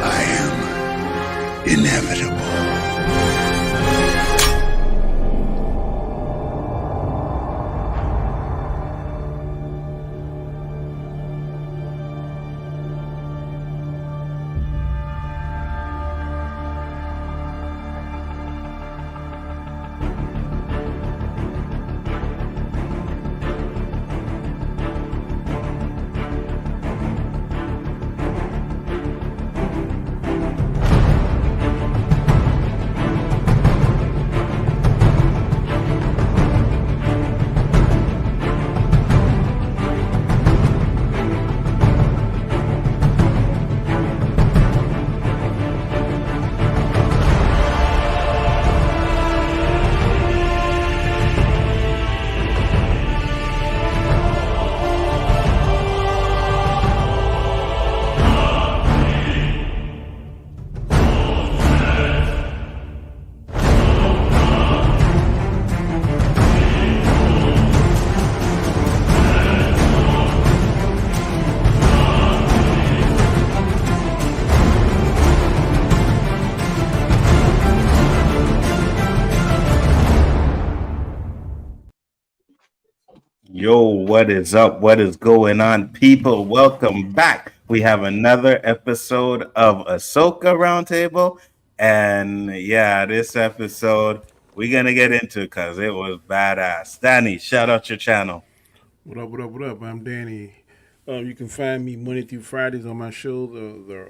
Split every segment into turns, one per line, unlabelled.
I am inevitable.
Yo, what is up? What is going on, people? Welcome back. We have another episode of Ahsoka Roundtable. And yeah, this episode we're going to get into because it was badass. Danny, shout out your channel.
What up, what up, what up? I'm Danny. You can find me Monday through Fridays on my show, the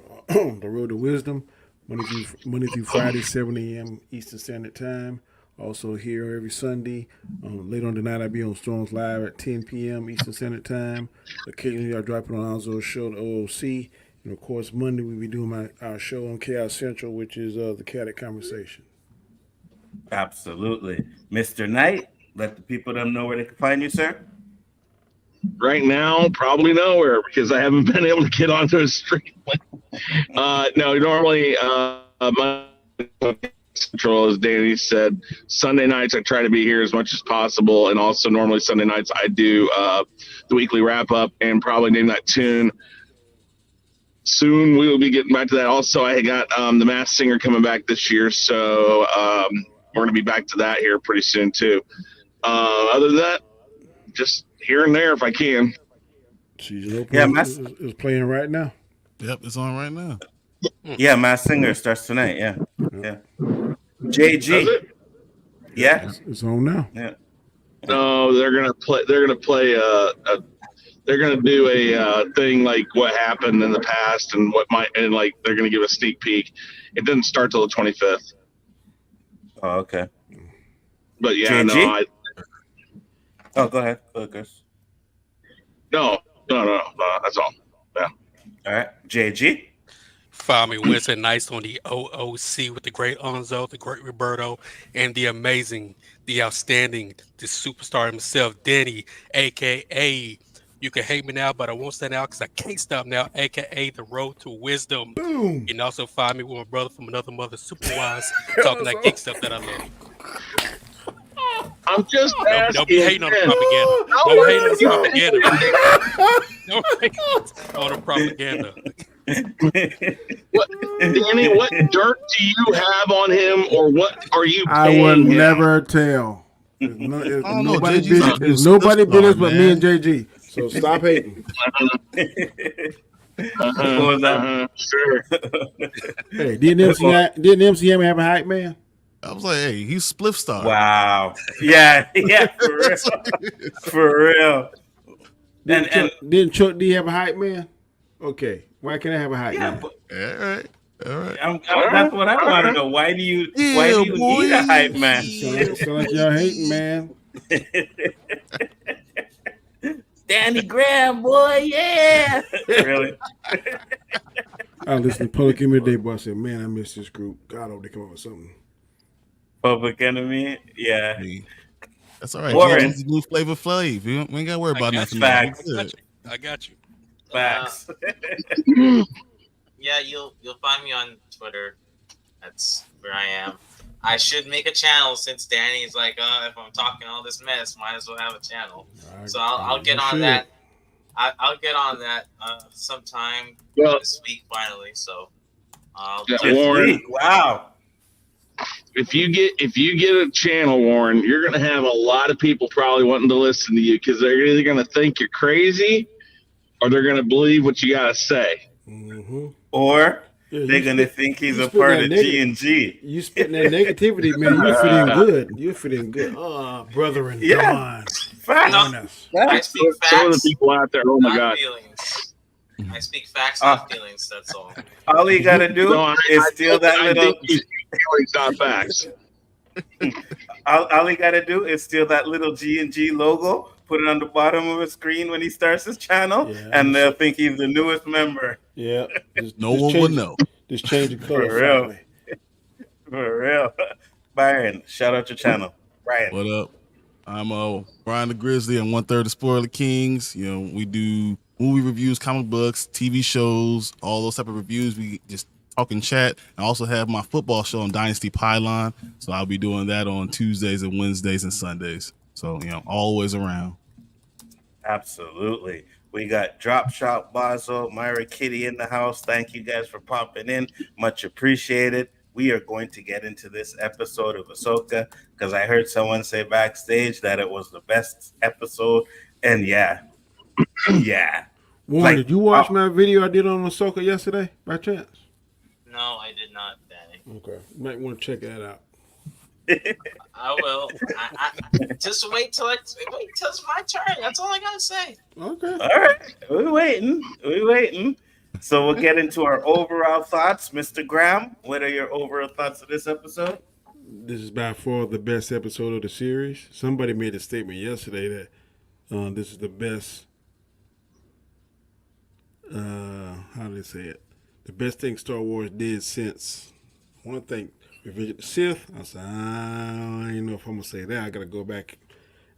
Road to Wisdom, Monday through Friday, 7 a.m. Eastern Standard Time. Also here every Sunday. Later on tonight, I'll be on Storms Live at 10 p.m. Eastern Standard Time. Occasionally, I'll drop it on Alzo's show, the OOC. And of course, Monday, we'll be doing our show on Chaos Central, which is the Chaotic Conversation.
Absolutely. Mr. Knight, let the people know where they can find you, sir.
Right now, probably nowhere because I haven't been able to get onto a stream. No, normally, my Central, as Danny said, Sunday nights I try to be here as much as possible, and also normally Sunday nights I do the weekly wrap up and probably name that tune. Soon we will be getting back to that. Also, I got the Masked Singer coming back this year, so we're going to be back to that here pretty soon too. Other than that, just here and there if I can.
It's playing right now.
Yep, it's on right now.
Yeah, Masked Singer starts tonight. Yeah. JG. Yeah,
it's on now.
Yeah.
No, they're gonna play. They're gonna play they're gonna do a thing like what happened in the past and what might, and like they're gonna give a sneak peek. It doesn't start till the 25th.
Oh, okay.
But yeah,
JG? Oh, go ahead, Chris.
No, that's all. Yeah.
All right, JG.
Follow me Wednesday nights on the OOC with the great Onzo, the great Roberto, and the amazing, the outstanding, the superstar himself, Denny, a.k.a. You can hate me now, but I won't stand out because I can't stop now, a.k.a. The Road to Wisdom.
Boom.
You can also find me with my brother from another mother, Superwise, talking that geek stuff that I love.
I'm just asking.
Don't be hating on the propaganda. Don't hate on the propaganda.
Danny, what dirt do you have on him, or what are you paying
I would
him?
never tell. Nobody business but me and JG. So stop hating.
Sure.
Hey, didn't MC Hammer have a hype man?
I was like, hey, he's Spliff Star.
Wow. Yeah, for real. For real.
Didn't Chuck D have a hype man? Okay. Why can't I have a hype man?
All right.
That's what I want to know. Why do you need a hype man?
Sound like y'all hating, man.
Danny Graham, boy, yeah. Really?
I listened to Public Enemy today, boy. I said, man, I miss this group. God, I hope they come up with something.
Public Enemy? Yeah.
Hey, that's all right.
Warren.
Blue Flavor Flav. We ain't got to worry about nothing.
Facts.
I got you.
Facts.
Yeah, you'll find me on Twitter. That's where I am. I should make a channel since Danny's like, if I'm talking all this mess, might as well have a channel. So I'll get on that. I'll get on that sometime this week finally. So
Warren,
wow.
If you get a channel, Warren, you're going to have a lot of people probably wanting to listen to you because they're either going to think you're crazy or they're going to believe what you got to say.
Mm-hmm.
Or they're going to think he's a part of G&G.
You spitting that negativity, man. You fit in good. You fit in good. Brethren, come on.
Facts. I speak facts.
Some of the people out there, oh my God.
Feelings. I speak facts, not feelings. That's all.
All you got to do is steal that little...
not facts.
All he got to do is steal that little G&G logo, put it on the bottom of his screen when he starts his channel, and they'll think he's the newest member.
Yeah.
No one will know.
Just change the color.
For real. For real. Byron, shout out your channel. Brian.
What up? I'm Brian the Grizzly. I'm 1/3 of Spoiler Kings. You know, we do movie reviews, comic books, TV shows, all those type of reviews. We just talk and chat. I also have my football show on Dynasty Pylon. So I'll be doing that on Tuesdays and Wednesdays and Sundays. So, you know, always around.
Absolutely. We got Drop Shop Bazo, Myra Kitty in the house. Thank you guys for popping in. Much appreciated. We are going to get into this episode of Ahsoka because I heard someone say backstage that it was the best episode. And yeah.
Warren, did you watch my video I did on Ahsoka yesterday by chance?
No, I did not, Danny.
Okay. You might want to check that out.
I will. I just wait till it's my turn. That's all I gotta say.
Okay.
All right. We're waiting. So we'll get into our overall thoughts. Mr. Graham, what are your overall thoughts of this episode?
This is by far the best episode of the series. Somebody made a statement yesterday that this is the best. How do they say it? The best thing Star Wars did since. I want to think Revenge of the Sith. I said, I don't know if I'm gonna say that. I gotta go back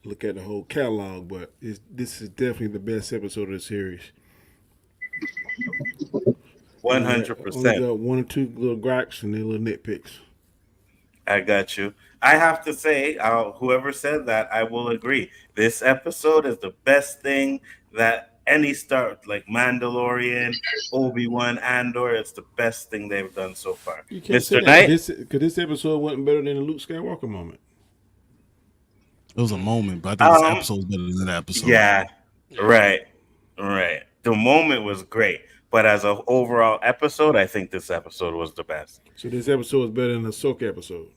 and look at the whole catalog. But this is definitely the best episode of the series.
100%.
One or two little gripes and then little nitpicks.
I got you. I have to say, whoever said that, I will agree. This episode is the best thing that any Star, like Mandalorian, Obi-Wan, Andor, it's the best thing they've done so far. Mr. Knight?
Because this episode wasn't better than the Luke Skywalker moment.
It was a moment, but I think this episode was better than that episode.
Yeah, right. The moment was great, but as an overall episode, I think this episode was the best.
So this episode was better than the Ahsoka episode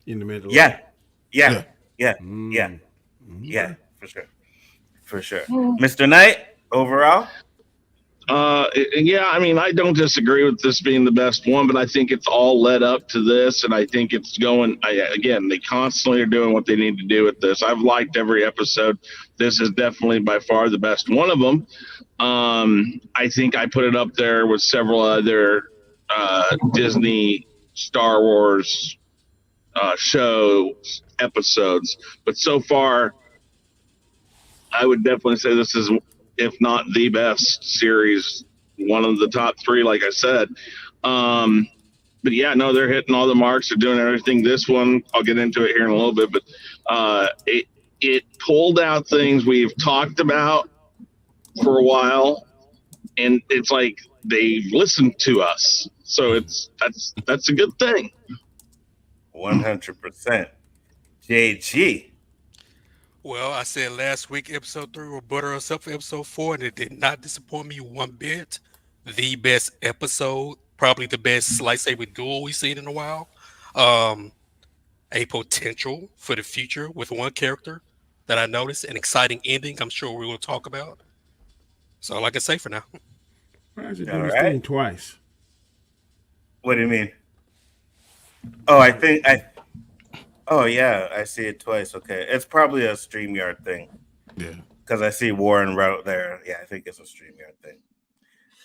in the Mandalorian. Yeah, for sure. Mr. Knight, overall?
Yeah, I mean, I don't disagree with this being the best one, but I think it's all led up to this, and I think it's going. Again, they constantly are doing what they need to do with this. I've liked every episode. This is definitely by far the best one of them. I think I put it up there with several other Disney Star Wars show episodes, but so far, I would definitely say this is, if not the best series, one of the top three, like I said. But yeah, no, they're hitting all the marks. They're doing everything. This one, I'll get into it here in a little bit, but it pulled out things we've talked about for a while, and it's like they listened to us. So that's a good thing.
100%. JG.
Well, I said last week, episode 3 will butter us up for episode 4, and it did not disappoint me one bit. The best episode, probably the best lightsaber duel we've seen in a while. A potential for the future with one character that I noticed, an exciting ending I'm sure we will talk about. So all I can say for now.
Why is it doing this thing twice?
What do you mean? Oh, Oh, yeah, I see it twice. Okay. It's probably a StreamYard thing.
Yeah.
Because I see Warren right there. Yeah, I think it's a StreamYard thing.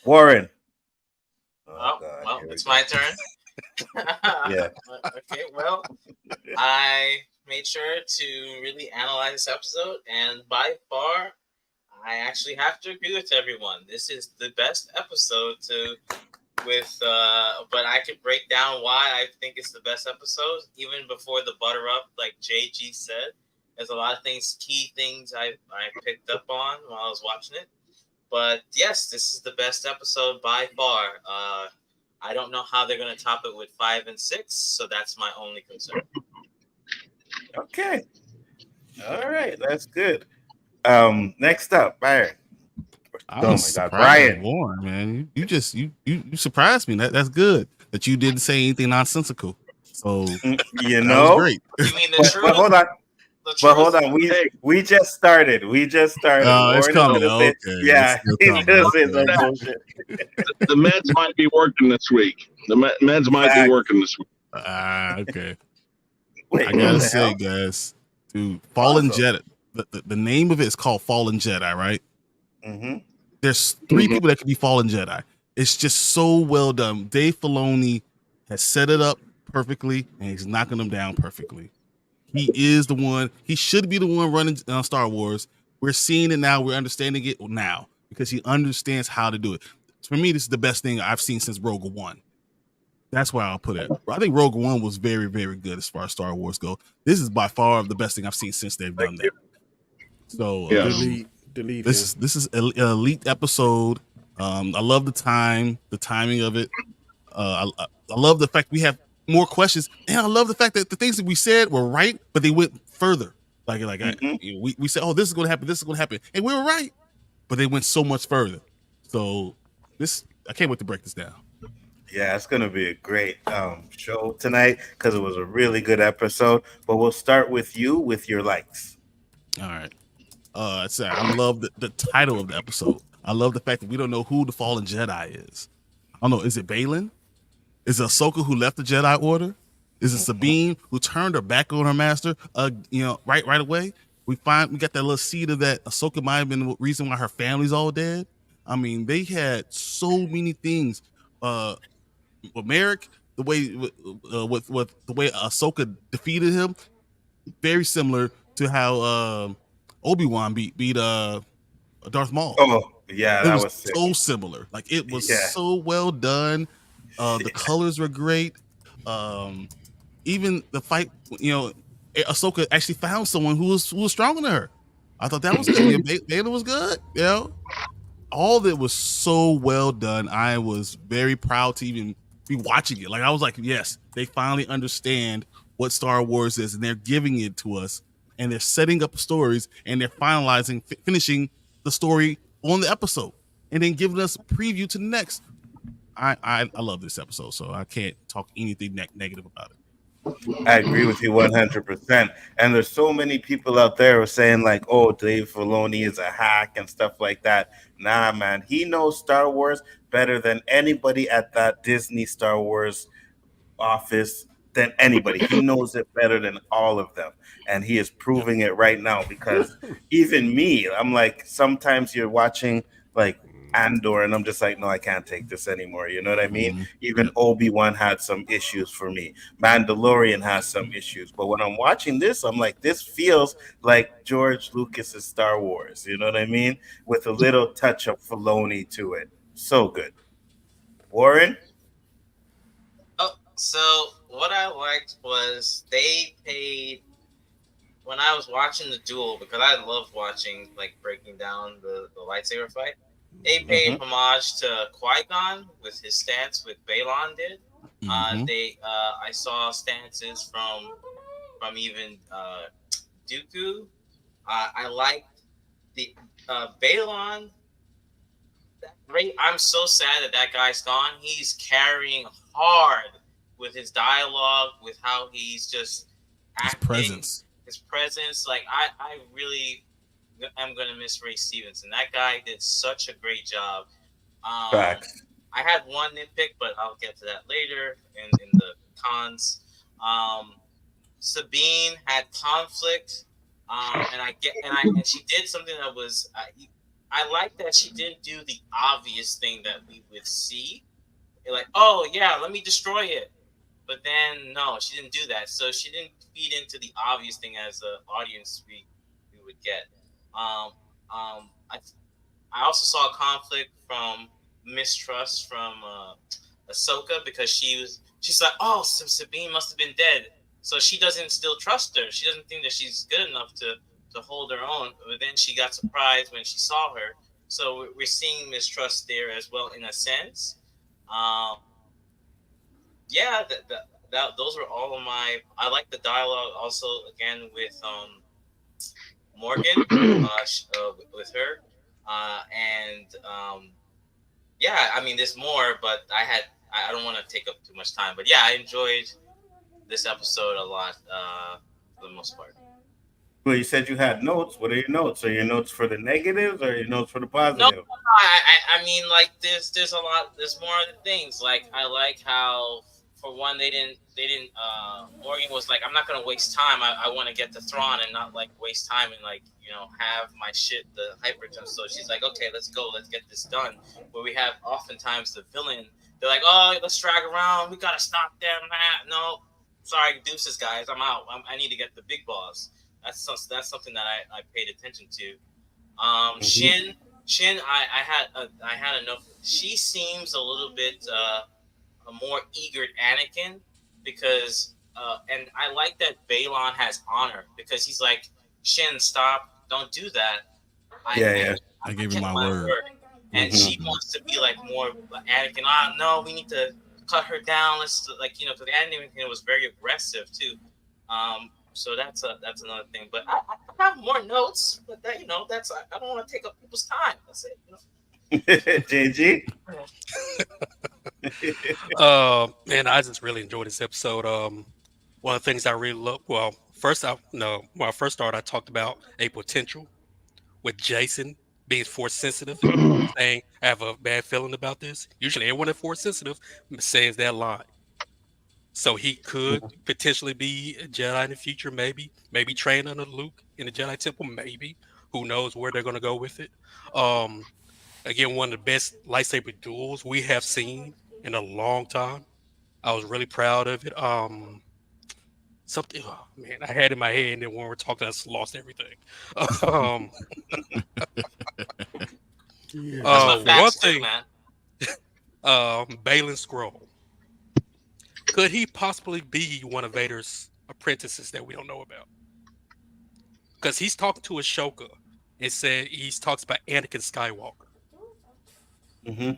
Warren.
Well, it's my turn.
Yeah.
Okay, well, I made sure to really analyze this episode, and by far, I actually have to agree with everyone. This is the best episode to but I could break down why I think it's the best episode. Even before the butter up, like JG said, there's a lot of key things I picked up on while I was watching it. But yes, this is the best episode by far. I don't know how they're going to top it with 5 and 6, so that's my only concern.
Okay. All right, that's good. Next up, Byron.
Oh my God, Brian, Warren, man, you surprised me. That's good that you didn't say anything nonsensical. So
you know,
great.
You mean the truth?
But hold on. But hold on, we just started. It's
coming. Okay.
Yeah,
it's
the Mets might be working this week. The Mets might be working this week.
Okay.
Wait,
I gotta say, guys, dude, Fallen Jedi. The name of it is called Fallen Jedi, right?
Mm-hmm.
There's 3 people that could be Fallen Jedi. It's just so well done. Dave Filoni has set it up perfectly, and he's knocking them down perfectly. He is the one. He should be the one running Star Wars. We're seeing it now. We're understanding it now because he understands how to do it. For me, this is the best thing I've seen since Rogue One. That's why I'll put it. I think Rogue One was very, very good as far as Star Wars go. This is by far the best thing I've seen since they've done that. So
delete.
This is an elite episode. I love the timing of it. I love the fact we have more questions, and I love the fact that the things that we said were right, but they went further. We said, "Oh, this is going to happen," and we were right, but they went so much further. So I can't wait to break this down.
Yeah, it's going to be a great show tonight because it was a really good episode. But we'll start with you with your likes.
All right. I love the title of the episode. I love the fact that we don't know who the Fallen Jedi is. I don't know. Is it Baylan? Is it Ahsoka who left the Jedi Order? Is it Sabine who turned her back on her master? Right away. We got that little seed of that Ahsoka might have been the reason why her family's all dead. I mean, they had so many things. With Marrok, the way with the way Ahsoka defeated him, very similar to how Obi-Wan beat Darth Maul.
Oh yeah, that was sick.
So similar. Like it was so well done. The colors were great. Even the fight, Ahsoka actually found someone who was stronger than her. I thought that was good. Baylan was good. All of it was so well done. I was very proud to even be watching it. Like I was like, yes, they finally understand what Star Wars is, and they're giving it to us, and they're setting up stories, and they're finishing the story on the episode, and then giving us a preview to the next. I love this episode, so I can't talk anything negative about it.
I agree with you 100%. And there's so many people out there who are saying like, oh, Dave Filoni is a hack and stuff like that. Nah, man, he knows Star Wars better than anybody at that Disney Star Wars office, than anybody. He knows it better than all of them. And he is proving it right now because even me, I'm like, sometimes you're watching like Andor and I'm just like, no, I can't take this anymore. You know what I mean?
Mm-hmm.
Even Obi-Wan had some issues for me. Mandalorian has some issues. But when I'm watching this, I'm like, this feels like George Lucas's Star Wars. You know what I mean? With a little touch of Filoni to it. So good. Warren?
Oh, so what I liked was they paid, when I was watching the duel, because I love watching, like, breaking down the lightsaber fight, they paid homage to Qui-Gon with his stance with Baylan did. I saw stances from even Dooku. I liked the Baylan. I'm so sad that guy's gone. He's carrying hard with his dialogue, with how he's just acting. His presence. Like I really am gonna miss Ray Stevenson. That guy did such a great job.
Facts.
I had one nitpick, but I'll get to that later in the cons. Sabine had conflict, and she did something that was. I like that she didn't do the obvious thing that we would see. Like, oh yeah, let me destroy it. But then no, she didn't do that. So she didn't feed into the obvious thing as an audience we would get. I also saw a conflict from mistrust from Ahsoka because she's like, oh, Sabine must have been dead, so she doesn't still trust her. She doesn't think that she's good enough to hold her own. But then she got surprised when she saw her. So we're seeing mistrust there as well in a sense. Yeah, those were all of my. I like the dialogue also again with Morgan, with her, yeah. I mean, there's more, but I don't want to take up too much time. But yeah, I enjoyed this episode a lot for the most part.
Well, you said you had notes. What are your notes? Are your notes for the negatives or your notes for the positive?
No, I mean, like there's a lot. There's more other things. Like I like how, for one, they didn't. Morgan was like, I'm not gonna waste time. I want to get to Thrawn and not like waste time and like have my shit the hyperton. So she's like, okay, let's go, let's get this done. But we have oftentimes the villain. They're like, oh, let's drag around. We gotta stop them. No, sorry, deuces, guys. I'm out. I need to get the big boss. That's something that I paid attention to. Shin, I had enough. She seems a little bit a more eager Anakin because and I like that Balon has honor because he's like, Shin, stop, don't do that.
I gave him my word.
And she wants to be like more Anakin. No, we need to cut her down. Let's because Anakin was very aggressive too. So that's another thing. But I have more notes, but that that's I don't want to take up people's time. That's it.
JG.
Man, I just really enjoyed this episode. One of the things I really love. Well, when I first started, I talked about a potential with Jason being force sensitive, saying I have a bad feeling about this. Usually, everyone that's force sensitive says that line. So he could potentially be a Jedi in the future, maybe train under Luke in the Jedi Temple, maybe. Who knows where they're going to go with it. Again, one of the best lightsaber duels we have seen in a long time. I was really proud of it. I had it in my head, and then when we're talking, I just lost everything. One thing, Balin Scroll. Could he possibly be one of Vader's apprentices that we don't know about? Because he's talking to Ahsoka and said he talks about Anakin Skywalker.
Mm-hmm.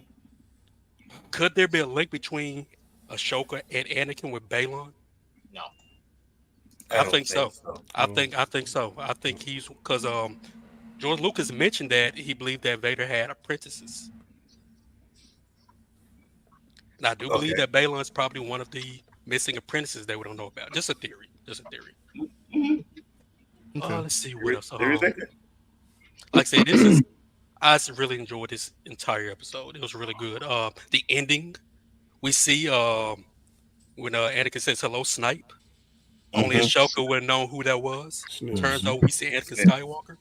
Could there be a link between Ahsoka and Anakin with Balon?
No.
I think so. I think so. I think he's because George Lucas mentioned that he believed that Vader had apprentices. And I do believe that Balon is probably one of the missing apprentices that we don't know about. Just a theory.
Mm-hmm.
Okay. Let's see what else. Like I said, I really enjoyed this entire episode. It was really good. The ending, we see when Anakin says hello, Snipe. Only Ahsoka would have known who that was. Turns out we see Anakin Skywalker.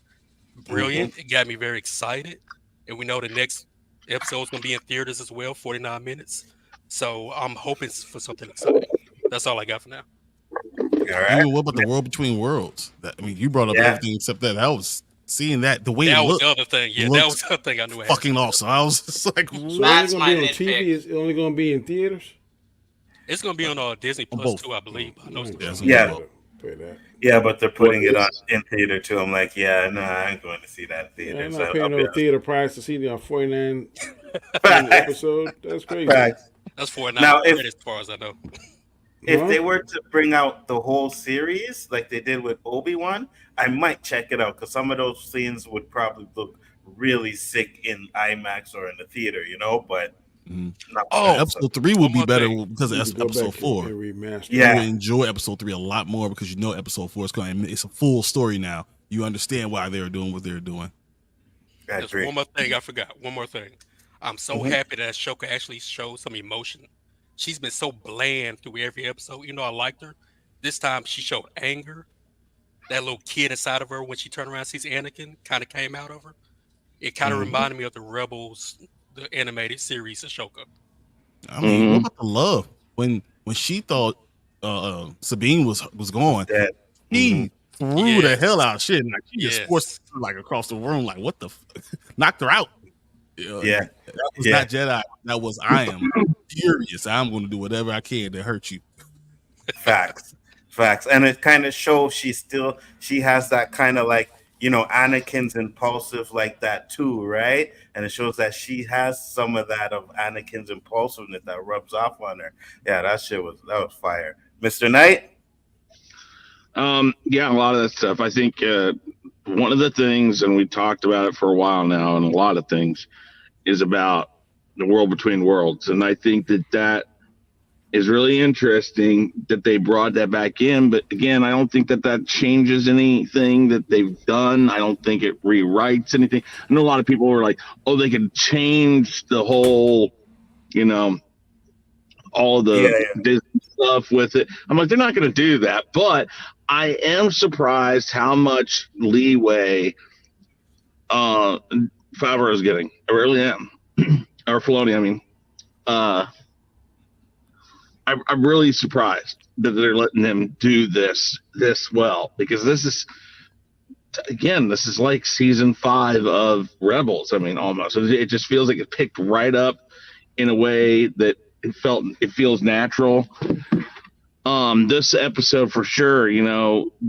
Brilliant. It got me very excited. And we know the next episode is going to be in theaters as well, 49 minutes. So I'm hoping for something exciting. That's all I got for now.
All right.
What about the World Between Worlds? You brought up everything except that. I was seeing that the way
that
it
was
looked,
the other thing. Yeah, that was the other thing I knew.
Fucking awesome. I was just like,
so that's my on TV. It's only going to be in theaters.
It's going to be on Disney Plus too, I believe. I know
Yeah, but they're putting it on in theater too. I'm like, I ain't going to see that in theater.
I'm not paying no theater price to see the 49 episode. That's crazy.
That's 49 now, as far as I know.
If they were to bring out the whole series like they did with Obi-Wan, I might check it out because some of those scenes would probably look really sick in IMAX or in the theater, but
episode 3 would be better because of episode 4.
You
would enjoy episode 3 a lot more because episode 4 is coming. It's a full story now. You understand why they were doing what they were doing.
There's one more thing I forgot. One more thing. I'm so happy that Ahsoka actually showed some emotion. She's been so bland through every episode. I liked her. This time she showed anger. That little kid inside of her when she turned around and sees Anakin kind of came out of her. It kind of reminded me of the Rebels, the animated series Ahsoka.
I mean, what about the love? When she thought Sabine was gone, he threw the hell out of shit. Like she just forced her across the room. Like what the knocked her out. That was not Jedi. That was I am. furious. I'm going to do whatever I can to hurt you.
Facts. And it kind of shows she has that kind of like, Anakin's impulsive like that too, right? And it shows that she has some of that of Anakin's impulsiveness that rubs off on her. Yeah, that was fire. Mr. Knight?
Yeah, a lot of that stuff. I think one of the things, and we talked about it for a while now, and a lot of things, is about the world between worlds. And I think that is really interesting that they brought that back in. But again, I don't think that changes anything that they've done. I don't think it rewrites anything. I know a lot of people were like, oh, they could change the whole, all the Disney stuff with it. I'm like, they're not going to do that. But I am surprised how much leeway Favreau is getting. I really am. Or Filoni, I mean. I'm really surprised that they're letting him do this well, because this is like season 5 of Rebels. I mean, almost. It just feels like it picked right up in a way that it feels natural. This episode for sure,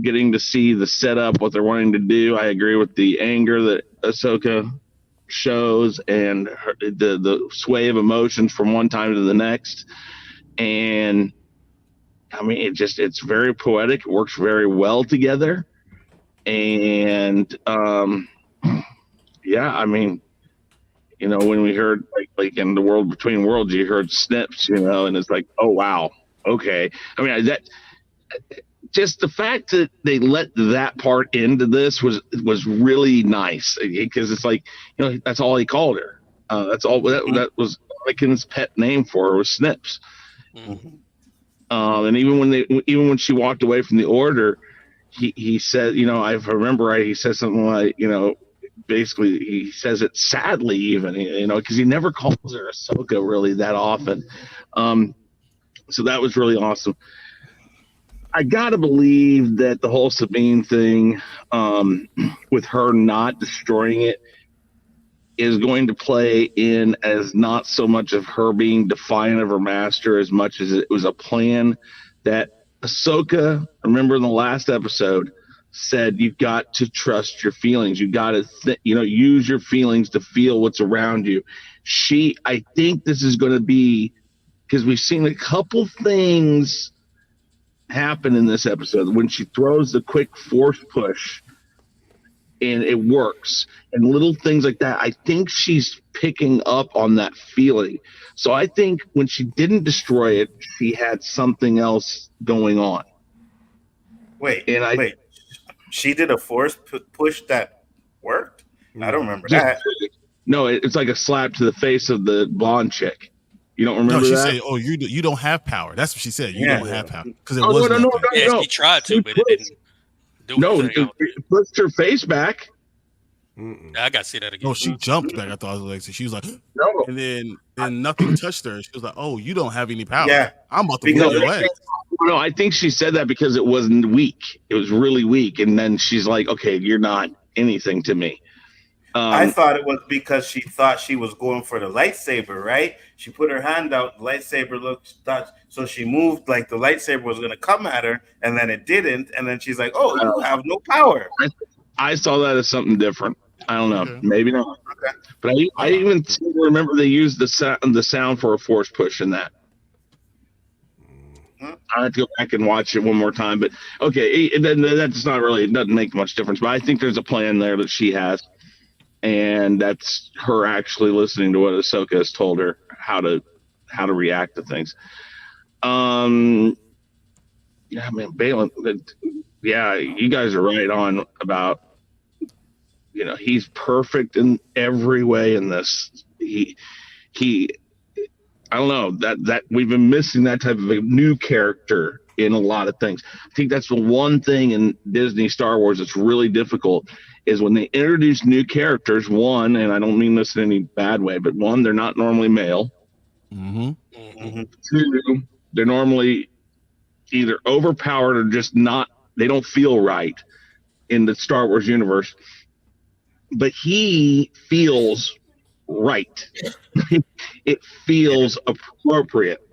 getting to see the setup, what they're wanting to do. I agree with the anger that Ahsoka shows and the sway of emotions from one time to the next. And I mean, it's very poetic. It works very well together. And yeah, I mean, when we heard like in the world between worlds, you heard snips, and it's like, oh wow, okay. I mean, that just the fact that they let that part into this was really nice, because it's like, that's all he called her. That's all that was Anakin's pet name for her was Snips.
Mm-hmm.
And even when she walked away from the order, he said, I remember right, he said something like, basically he says it sadly, even, because he never calls her Ahsoka really that often. So that was really awesome. I gotta believe that the whole Sabine thing, with her not destroying it, is going to play in as not so much of her being defiant of her master as much as it was a plan that Ahsoka, remember in the last episode, said you've got to trust your feelings. You got to use your feelings to feel what's around you. I think this is going to be, because we've seen a couple things happen in this episode when she throws the quick force push and it works, and little things like that. I think she's picking up on that feeling. So I think when she didn't destroy it, she had something else going on.
Wait. She did a force push that worked? I don't remember that.
No, it's like a slap to the face of the blonde chick. You don't remember that?
No, she said, "Oh, you don't have power." That's what she said. You don't have power because it
wasn't. No.
Yeah, she tried to, but it didn't.
It pushed her face back.
I got to see that again.
No, she jumped back. I thought it was like, she was like, no. And then nothing touched her. She was like, "Oh, you don't have any power."
Yeah,
I'm about to whip your leg.
No, I think she said that because it wasn't weak. It was really weak, and then she's like, "Okay, you're not anything to me."
I thought it was because she thought she was going for the lightsaber, right? She put her hand out, the lightsaber so she moved like the lightsaber was going to come at her, and then it didn't, and then she's like, "Oh, you have no power."
I saw that as something different. I don't know, maybe not. Okay. But I even remember they used the sound for a force push in that. I have to go back and watch it one more time, but okay, that's not really, it doesn't make much difference. But I think there's a plan there that she has. And that's her actually listening to what Ahsoka has told her how to react to things. Yeah, man, Balin. Yeah, you guys are right on about. He's perfect in every way in this. He. I don't know that we've been missing that type of a new character in a lot of things. I think that's the one thing in Disney Star Wars that's really difficult. Is when they introduce new characters, one, and I don't mean this in any bad way, but one, they're not normally male.
Mm-hmm.
Mm-hmm. Two, they're normally either overpowered or just not, they don't feel right in the Star Wars universe. But he feels right. it feels appropriate.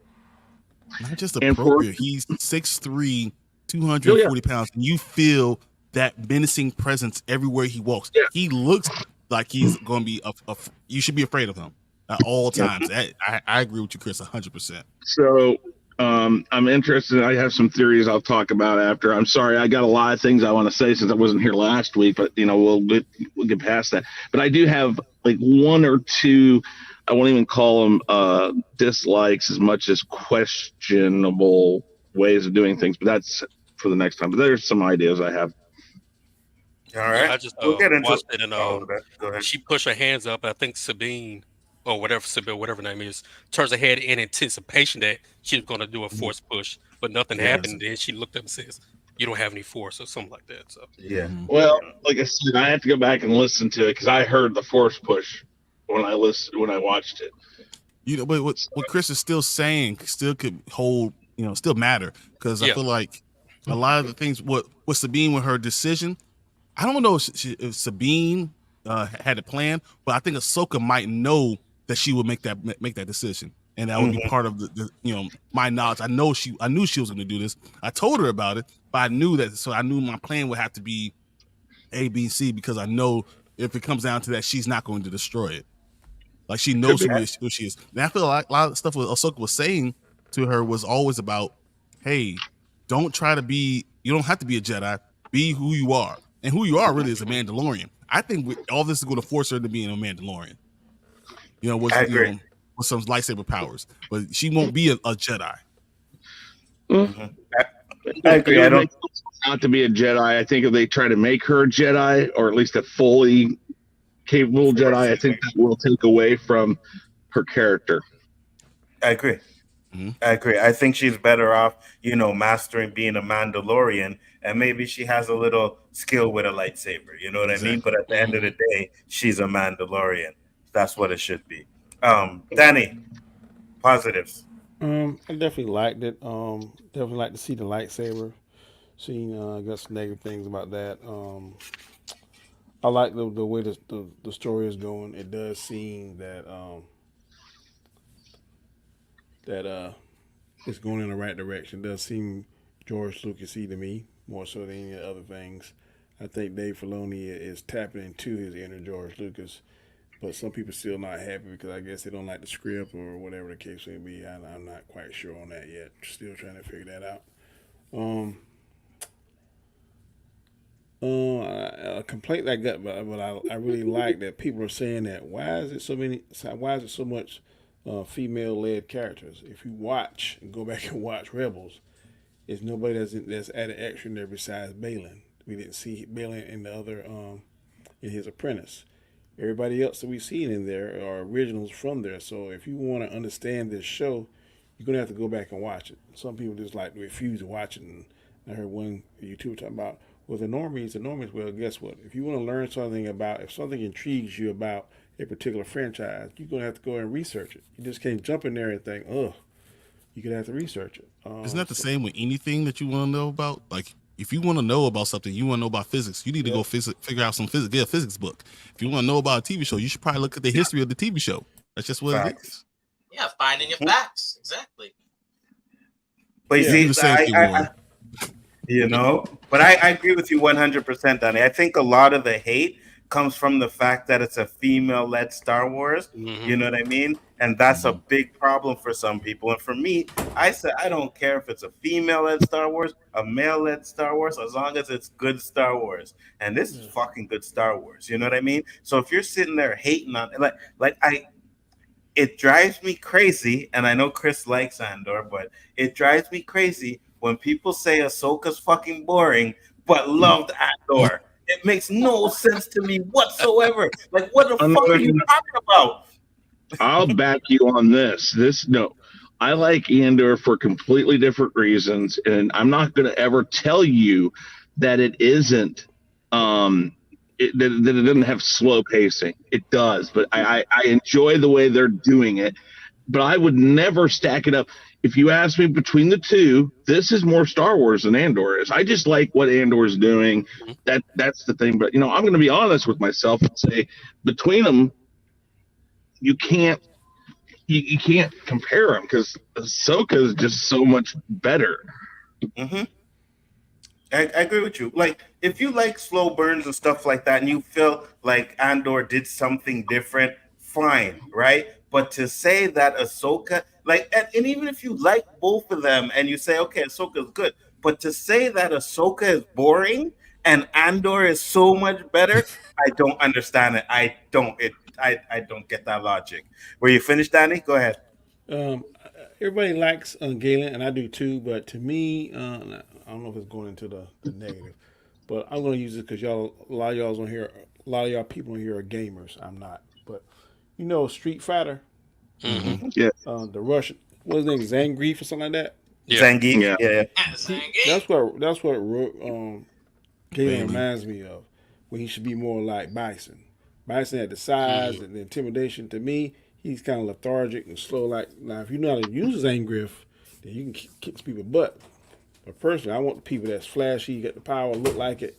Not just appropriate. He's 6'3", 240 pounds. And you feel that menacing presence everywhere he walks. Yeah. He looks like he's going to be you should be afraid of him at all times. I agree with you, Chris, 100%.
So I'm interested. I have some theories I'll talk about after. I'm sorry, I got a lot of things I want to say since I wasn't here last week, but we'll get past that. But I do have like one or two, I won't even call them dislikes as much as questionable ways of doing things, but that's for the next time. But there's some ideas I have.
All right.
Yeah, I just watched it, and she pushed her hands up. I think Sabine, or whatever her name is, turns her head in anticipation that she was going to do a force push, but nothing happened. Then she looked up and says, "You don't have any force," or something like that. So
well, like I said, I have to go back and listen to it because I heard the force push when I watched it.
But what Chris is still saying still could hold, still matter, because I feel like a lot of the things what Sabine with her decision. I don't know if Sabine had a plan, but I think Ahsoka might know that she would make that decision, and that would be part of the my knowledge. I knew she was going to do this. I told her about it, but I knew that, so I knew my plan would have to be A, B, C, because I know if it comes down to that, she's not going to destroy it. Like, she knows who she is. And I feel like a lot of stuff what Ahsoka was saying to her was always about, hey, don't try to be. You don't have to be a Jedi. Be who you are. And who you are really is a Mandalorian. I think all this is going to force her to be a Mandalorian. With some lightsaber powers, but she won't be a Jedi.
Mm-hmm. I agree. I don't not to be a Jedi. I think if they try to make her a Jedi, or at least a fully capable Jedi, I think that will take away from her character.
I agree. Mm-hmm. I agree. I think she's better off, mastering being a Mandalorian, and maybe she has a little skill with a lightsaber. You know what I mean? But at the end of the day, she's a Mandalorian. That's what it should be. Danny, positives.
I definitely liked it. Definitely like to see the lightsaber. Got some negative things about that. I like the way the story is going. It does seem that it's going in the right direction. It does seem George Lucas-y to me, more so than any other things. I think Dave Filoni is tapping into his inner George Lucas, but some people still not happy because I guess they don't like the script or whatever the case may be. I'm not quite sure on that yet. Still trying to figure that out. A complaint I got, but I really like that people are saying that why is it so much female-led characters? If you watch and go back and watch Rebels, there's nobody that's added extra in there besides Balin. We didn't see Balin in the other in his apprentice. Everybody else that we've seen in there are originals from there. So if you want to understand this show, you're gonna have to go back and watch it. Some people just refuse to watch it. And I heard one YouTuber talking about, well, the normies. Well, guess what? If you want to learn if something intrigues you about a particular franchise, you're gonna have to go and research it. You just can't jump in there and think, oh, you're gonna have to research it.
Isn't that the same with anything that you want to know about? Like, if you want to know about something, you want to know about physics, you need to go figure out some physics, get a physics book. If you want to know about a TV show, you should probably look at the history of the TV show. That's just what it is.
Yeah, finding your facts. Exactly.
But you see, but I agree with you 100%, Danny. I think a lot of the hate comes from the fact that it's a female-led Star Wars. Mm-hmm. You know what I mean? And that's a big problem for some people. And for me, I said I don't care if it's a female-led Star Wars, a male-led Star Wars, as long as it's good Star Wars. And this is fucking good Star Wars. You know what I mean? So if you're sitting there hating on it drives me crazy. And I know Chris likes Andor, but it drives me crazy when people say Ahsoka's fucking boring, but loved Andor. It makes no sense to me whatsoever. Like, what the fuck are you talking about?
I'll back you on this. I like Andor for completely different reasons, and I'm not going to ever tell you that it isn't. That it doesn't have slow pacing. It does, but I enjoy the way they're doing it. But I would never stack it up. If you ask me between the two, this is more Star Wars than Andor is. I just like what Andor is doing. That's the thing. But, I'm going to be honest with myself and say between them, you can't you can't compare them because Ahsoka is just so much better.
Mm-hmm. I agree with you. Like, if you like slow burns and stuff like that, and you feel like Andor did something different, fine, right? But to say that Ahsoka, like, and even if you like both of them, and you say, okay, Ahsoka is good, but to say that Ahsoka is boring and Andor is so much better, I don't understand it. I don't get that logic. Were you finished, Danny? Go ahead.
Everybody likes Galen, and I do too. But to me, I don't know if it's going into the negative, but I'm going to use it because y'all, a lot of y'all on here, a lot of y'all people on here are gamers. I'm not, but Street Fighter,
Yeah.
the Russian, what's his name, Zangief or something like that.
Yeah.
Zangief?
Yeah.
Yeah.
That's what Galen reminds me of, when he should be more like Bison. Bison had the size and the intimidation. To me, he's kind of lethargic and slow. Like, now, if you know how to use Zangief, then you can kick people's butt. But personally, I want the people that's flashy, got the power, look like it.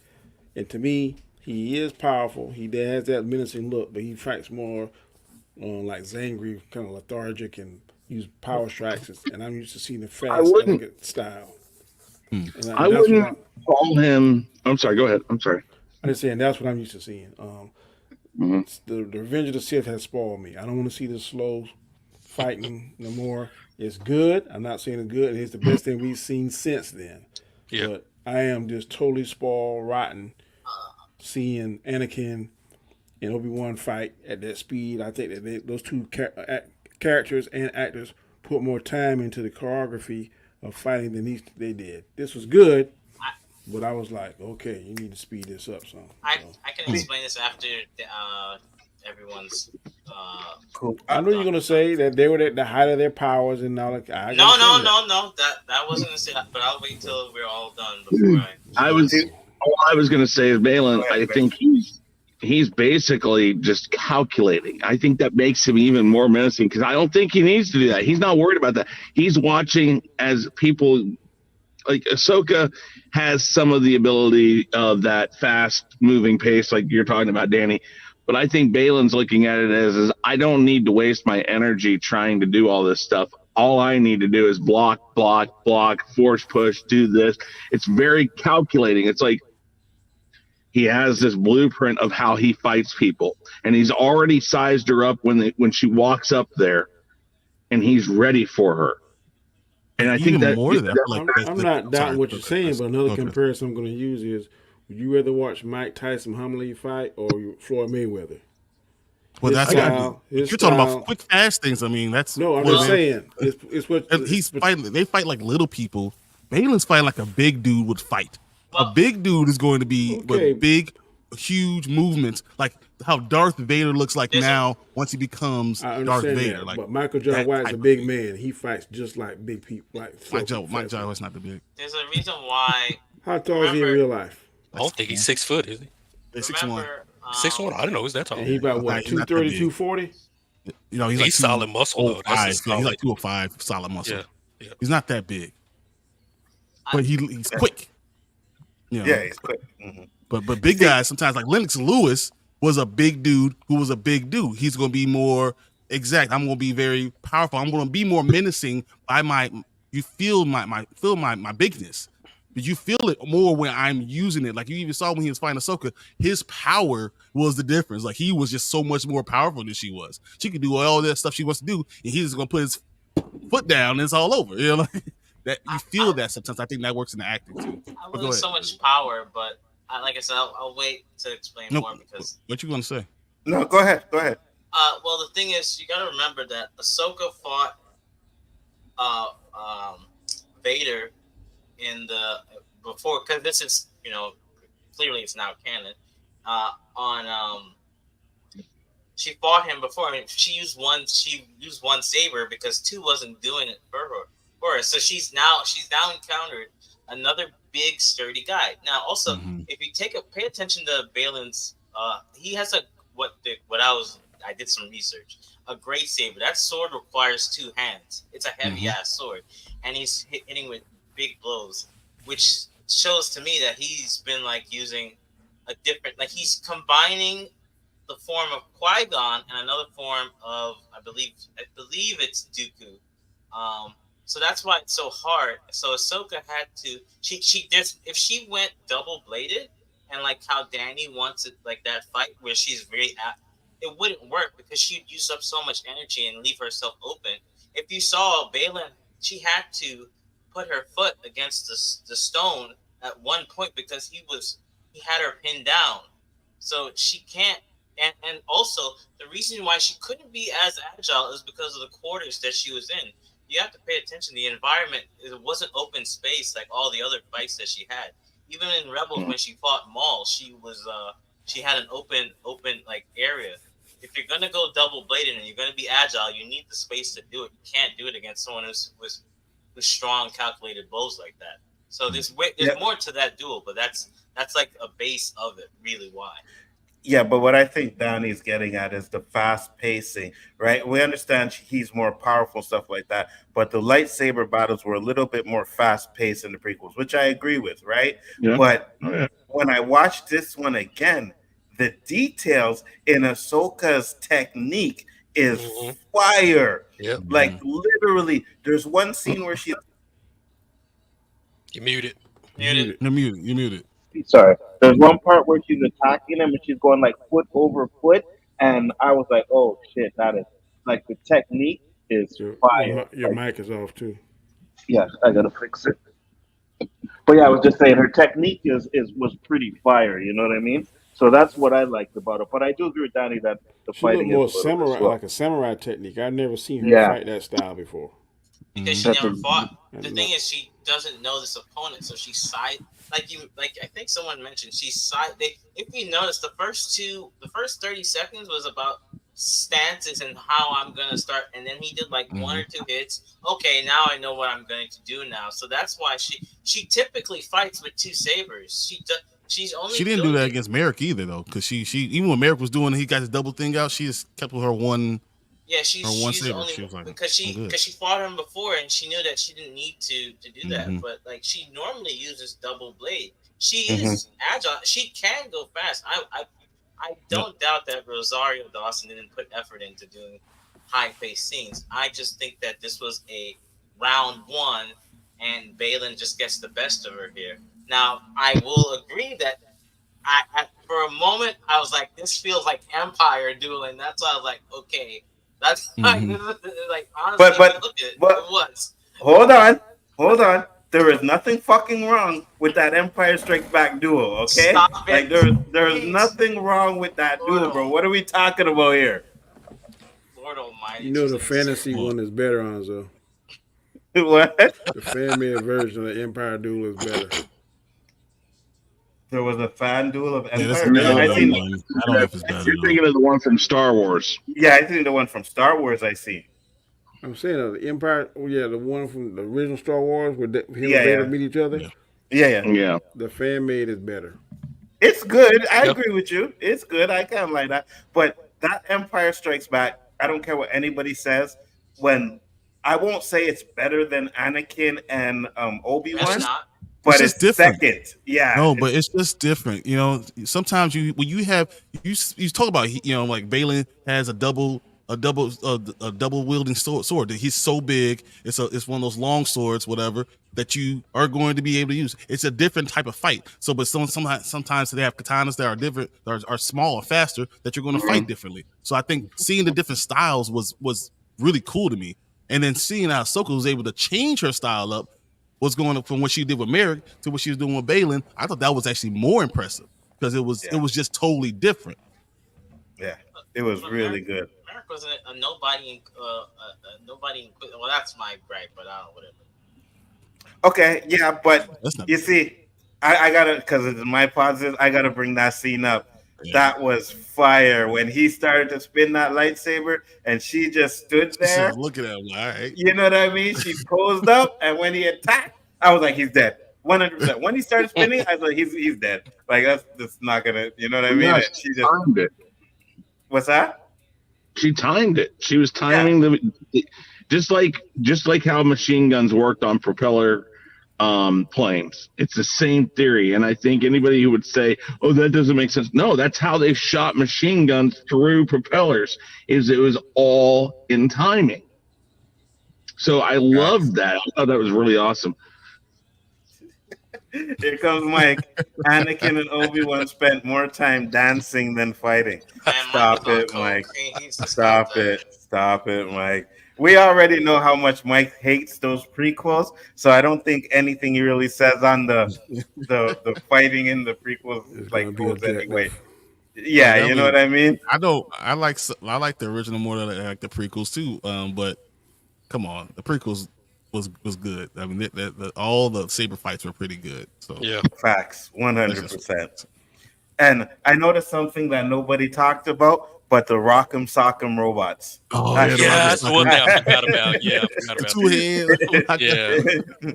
And to me, he is powerful. He has that menacing look, but he fights more like Zangief, kind of lethargic and use power strikes. And I'm used to seeing the fast, elegant style. And
I wouldn't call him. I'm sorry. Go ahead. I'm sorry.
I'm just saying that's what I'm used to seeing. The Revenge of the Sith has spoiled me. I don't want to see this slow fighting no more. It's good. I'm not saying it's good. It's the best thing we've seen since then.
Yeah.
But I am just totally spoiled, rotten, seeing Anakin and Obi-Wan fight at that speed. I think that those two characters and actors put more time into the choreography of fighting than they did. This was good, but I was like, okay, you need to speed this up some.
I can explain this after everyone's.
Cool.
I know you're gonna say that they were at the height of their powers and all that.
No. That wasn't a but I'll wait till we're all done before
All I was going to say is Balin. I think he's basically just calculating. I think that makes him even more menacing because I don't think he needs to do that. He's not worried about that. He's watching as people like Ahsoka has some of the ability of that fast moving pace, like you're talking about, Danny. But I think Balin's looking at it as I don't need to waste my energy trying to do all this stuff. All I need to do is block, force push, do this. It's very calculating. It's like he has this blueprint of how he fights people, and he's already sized her up when she walks up there, and he's ready for her. And I think that
more than that.
I'm not doubting what you're saying, but another comparison I'm going to use is: would you rather watch Mike Tyson Muhammad Ali fight or Floyd Mayweather?
Well, that's you're talking about quick, fast things. I mean, that's
no. I'm just saying it's what
he's fighting. They fight like little people. Balin's fighting like a big dude would fight. A big dude is going to be with big, huge movements, like how Darth Vader looks like now once he becomes Darth Vader.
That,
like,
but Michael John White's a big man. He fights just like big people. Like
Mike John White's not the big.
There's a reason why.
How tall is he in real life?
I don't think he's 6 foot, is he?
6'1".
6'1". I didn't know he's that tall.
And he about what, 230, 240?
You know, he's like
solid muscle though.
He's like 205 solid muscle.
Yeah.
He's not that big, but he's quick. You know?
Yeah, he's quick. Mm-hmm.
But big guys sometimes, like Lennox Lewis was a big dude who was a big dude. He's going to be more exact. I'm going to be very powerful. I'm going to be more menacing by my. You feel my bigness, but you feel it more when I'm using it. Like you even saw when he was fighting Ahsoka, his power was the difference. Like he was just so much more powerful than she was. She could do all that stuff she wants to do, and he's just going to put his foot down, and it's all over. You know, like that. You feel that sometimes. I think that works in the acting too.
I love so much power, but like I said, I'll wait to explain more because.
What you going to say?
No, go ahead.
Well, the thing is, you got to remember that Ahsoka fought Vader in the before, because this is clearly it's now canon. She fought him before. I mean, she used one saber because 2 wasn't doing it for her. So she's now encountered another big sturdy guy. Now, also, if you pay attention to Balin's, he has I did some research. A great saber. That sword requires 2 hands. It's a heavy ass sword, and he's hitting with big blows, which shows to me that he's been like using a different, like he's combining the form of Qui-Gon and another form of I believe it's Dooku. So that's why it's so hard. So Ahsoka had to she just if she went double bladed and like how Danny wants it like that fight where she's very it wouldn't work because she'd use up so much energy and leave herself open. If you saw Baylan, she had to put her foot against the stone at one point because he had her pinned down. So she can't and also the reason why she couldn't be as agile is because of the quarters that she was in. You have to pay attention. The environment, it wasn't open space like all the other fights that she had. Even in Rebels when she fought Maul, she had an open like area. If you're gonna go double bladed and you're gonna be agile, you need the space to do it. You can't do it against someone who's strong, calculated blows like that. So there's more to that duel, but that's like a base of it. Really, why?
Yeah, but what I think Donnie's getting at is the fast pacing, right? We understand he's more powerful, stuff like that, but the lightsaber battles were a little bit more fast paced in the prequels, which I agree with, right? Yeah. But when I watched this one again, the details in Ahsoka's technique is fire.
Yep.
Like literally, there's one scene where she.
You muted.
You're muted.
Sorry. There's one part where she's attacking him and she's going like foot over foot, and I was like, "Oh shit, that is like the technique is fire."
Your mic is off too.
Yeah, I gotta fix it. But yeah, I was just saying her technique was pretty fire. You know what I mean? So that's what I liked about it. But I do agree with Danny that the fighting
more
is
samurai, like a samurai technique. I've never seen her fight that style before.
Because she never fought. The thing is, she doesn't know this opponent, so she side like I think someone mentioned she side. If you notice, the first 30 seconds was about stances and how I'm gonna start, and then he did like one or two hits. Okay, now I know what I'm going to do now. So that's why she typically fights with two sabers. She didn't
do that against Marrok either though, because she even when Marrok was doing, he got his double thing out. She just kept with her one.
Yeah, she's only she was like, because she fought him before and she knew that she didn't need to do that. But like she normally uses double blade. She is agile. She can go fast. I don't doubt that Rosario Dawson didn't put effort into doing high paced scenes. I just think that this was a round one and Baylan just gets the best of her here. Now I will agree that I for a moment I was like, this feels like Empire dueling. That's why I was like, okay. That's like honestly,
but
it was.
Hold on. There is nothing fucking wrong with that Empire Strikes Back duel, okay?
Stop
like there's nothing wrong with that duel, bro. What are we talking about here?
Lord Almighty.
You know the fantasy one is better, Anzo.
What?
The fan-made version of Empire Duel is better.
There was a fan duel of Empire.
I don't know if it's better.
You're thinking of the one from Star Wars.
Yeah, I think the one from Star Wars I see.
I'm saying the Empire. Oh yeah, the one from the original Star Wars where him and Vader meet each other.
Yeah.
The fan made is better.
It's good. I agree with you. It's good. I kind of like that. But that Empire Strikes Back, I don't care what anybody says. When I won't say it's better than Anakin and Obi-Wan. But it's
different.
Second. Yeah.
No, but it's just different. You know, sometimes you talk about, you know, like Baylan has a double wielding sword. He's so big. It's one of those long swords, whatever, that you are going to be able to use. It's a different type of fight. So, but sometimes they have katanas that are different, are smaller, faster, that you're going to fight differently. So I think seeing the different styles was really cool to me. And then seeing how Ahsoka was able to change her style up, was going from what she did with Marrok to what she was doing with Baylan, I thought that was actually more impressive because it was just totally different.
Yeah, it was really good.
Marrok was a nobody. Well, that's my gripe, but I don't know, whatever.
Okay, yeah, but you see, I gotta, because it's my positive, I gotta bring that scene up. Yeah. That was fire when he started to spin that lightsaber and she just stood there.
Just looking at him, all right.
You know what I mean? She posed up, and when he attacked, I was like, he's dead. 100%. When he started spinning, I was like, he's dead. Like that's not gonna, you know what I mean?
Yeah,
she just timed it. What's that?
She timed it. She was timing just like how machine guns worked on propeller planes. It's the same theory. And I think anybody who would say, oh, that doesn't make sense. No, that's how they shot machine guns through propellers, is it was all in timing. So I loved that. I thought that was really awesome.
Here comes Mike. Anakin and Obi-Wan spent more time dancing than fighting. Stop it, Mike. Stop it, Mike. We already know how much Mike hates those prequels, so I don't think anything he really says on the fighting in the prequels like goes anyway. Yeah, you know what I mean?
I like the original more than I like the prequels too. But come on, the prequels was good. I mean, all the saber fights were pretty good. So
yeah,
facts, 100%. And I noticed something that nobody talked about, but the Rock'em Sock'em robots.
Oh,
that's the one thing I forgot about. Yeah, I forgot about
2 hands.
Yeah.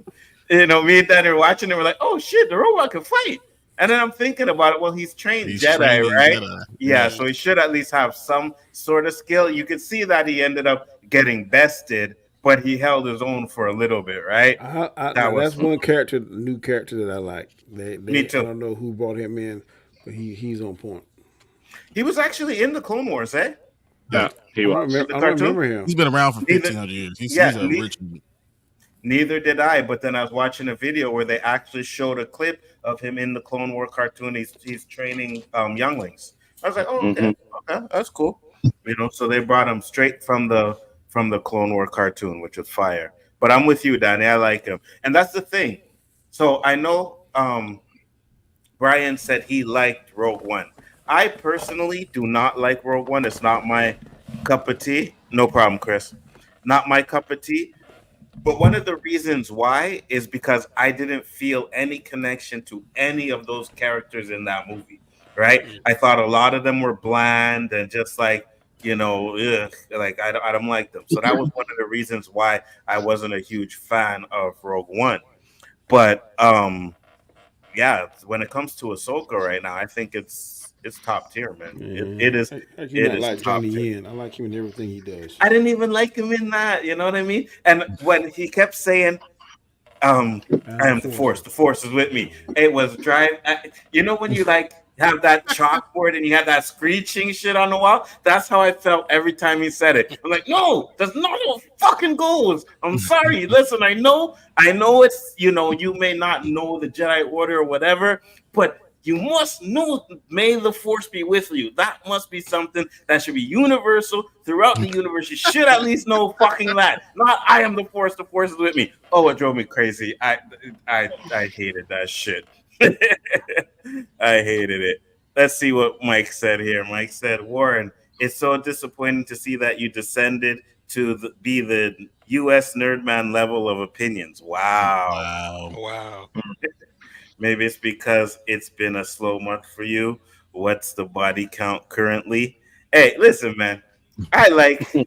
You know, me and Danny were watching it. We're like, oh shit, the robot can fight. And then I'm thinking about it. Well, he's trained Jedi, right? Yeah, so he should at least have some sort of skill. You could see that he ended up getting bested, but he held his own for a little bit, right?
That's one character, new character that I like.
Me too.
I don't know who brought him in, but he's on point.
He was actually in the Clone Wars, eh?
Yeah, he was.
I don't remember him.
He's been around for 1,500 years. He's a rich.
Neither did I, but then I was watching a video where they actually showed a clip of him in the Clone War cartoon. He's training younglings. I was like, oh, okay, that's cool. You know, so they brought him straight from the Clone War cartoon, which was fire. But I'm with you, Danny. I like him, and that's the thing. So I know Brian said he liked Rogue One. I personally do not like Rogue One. It's not my cup of tea. No problem, Chris. Not my cup of tea. But one of the reasons why is because I didn't feel any connection to any of those characters in that movie, right? I thought a lot of them were bland and just like, you know, like I don't like them. So that was one of the reasons why I wasn't a huge fan of Rogue One. But yeah, when it comes to Ahsoka right now, I think it's top tier, man. It is.
I like Johnny Yen. I like him in everything he does.
I didn't even like him in that. You know what I mean? And when he kept saying, "I am the Force. The Force is with me," it was you know when you like have that chalkboard and you have that screeching shit on the wall? That's how I felt every time he said it. I'm like, no, that's not how it fucking goes. I'm sorry. Listen, I know it's, you know, you may not know the Jedi Order or whatever, but you must know, may the Force be with you. That must be something that should be universal throughout the universe. You should at least know fucking that. Not I am the Force is with me. Oh, it drove me crazy. I hated that shit. I hated it. Let's see what Mike said here. Mike said, Warren, it's so disappointing to see that you descended to be the U.S. Nerdman level of opinions. Wow. Maybe it's because it's been a slow month for you. What's the body count currently? Hey, listen, man. I like the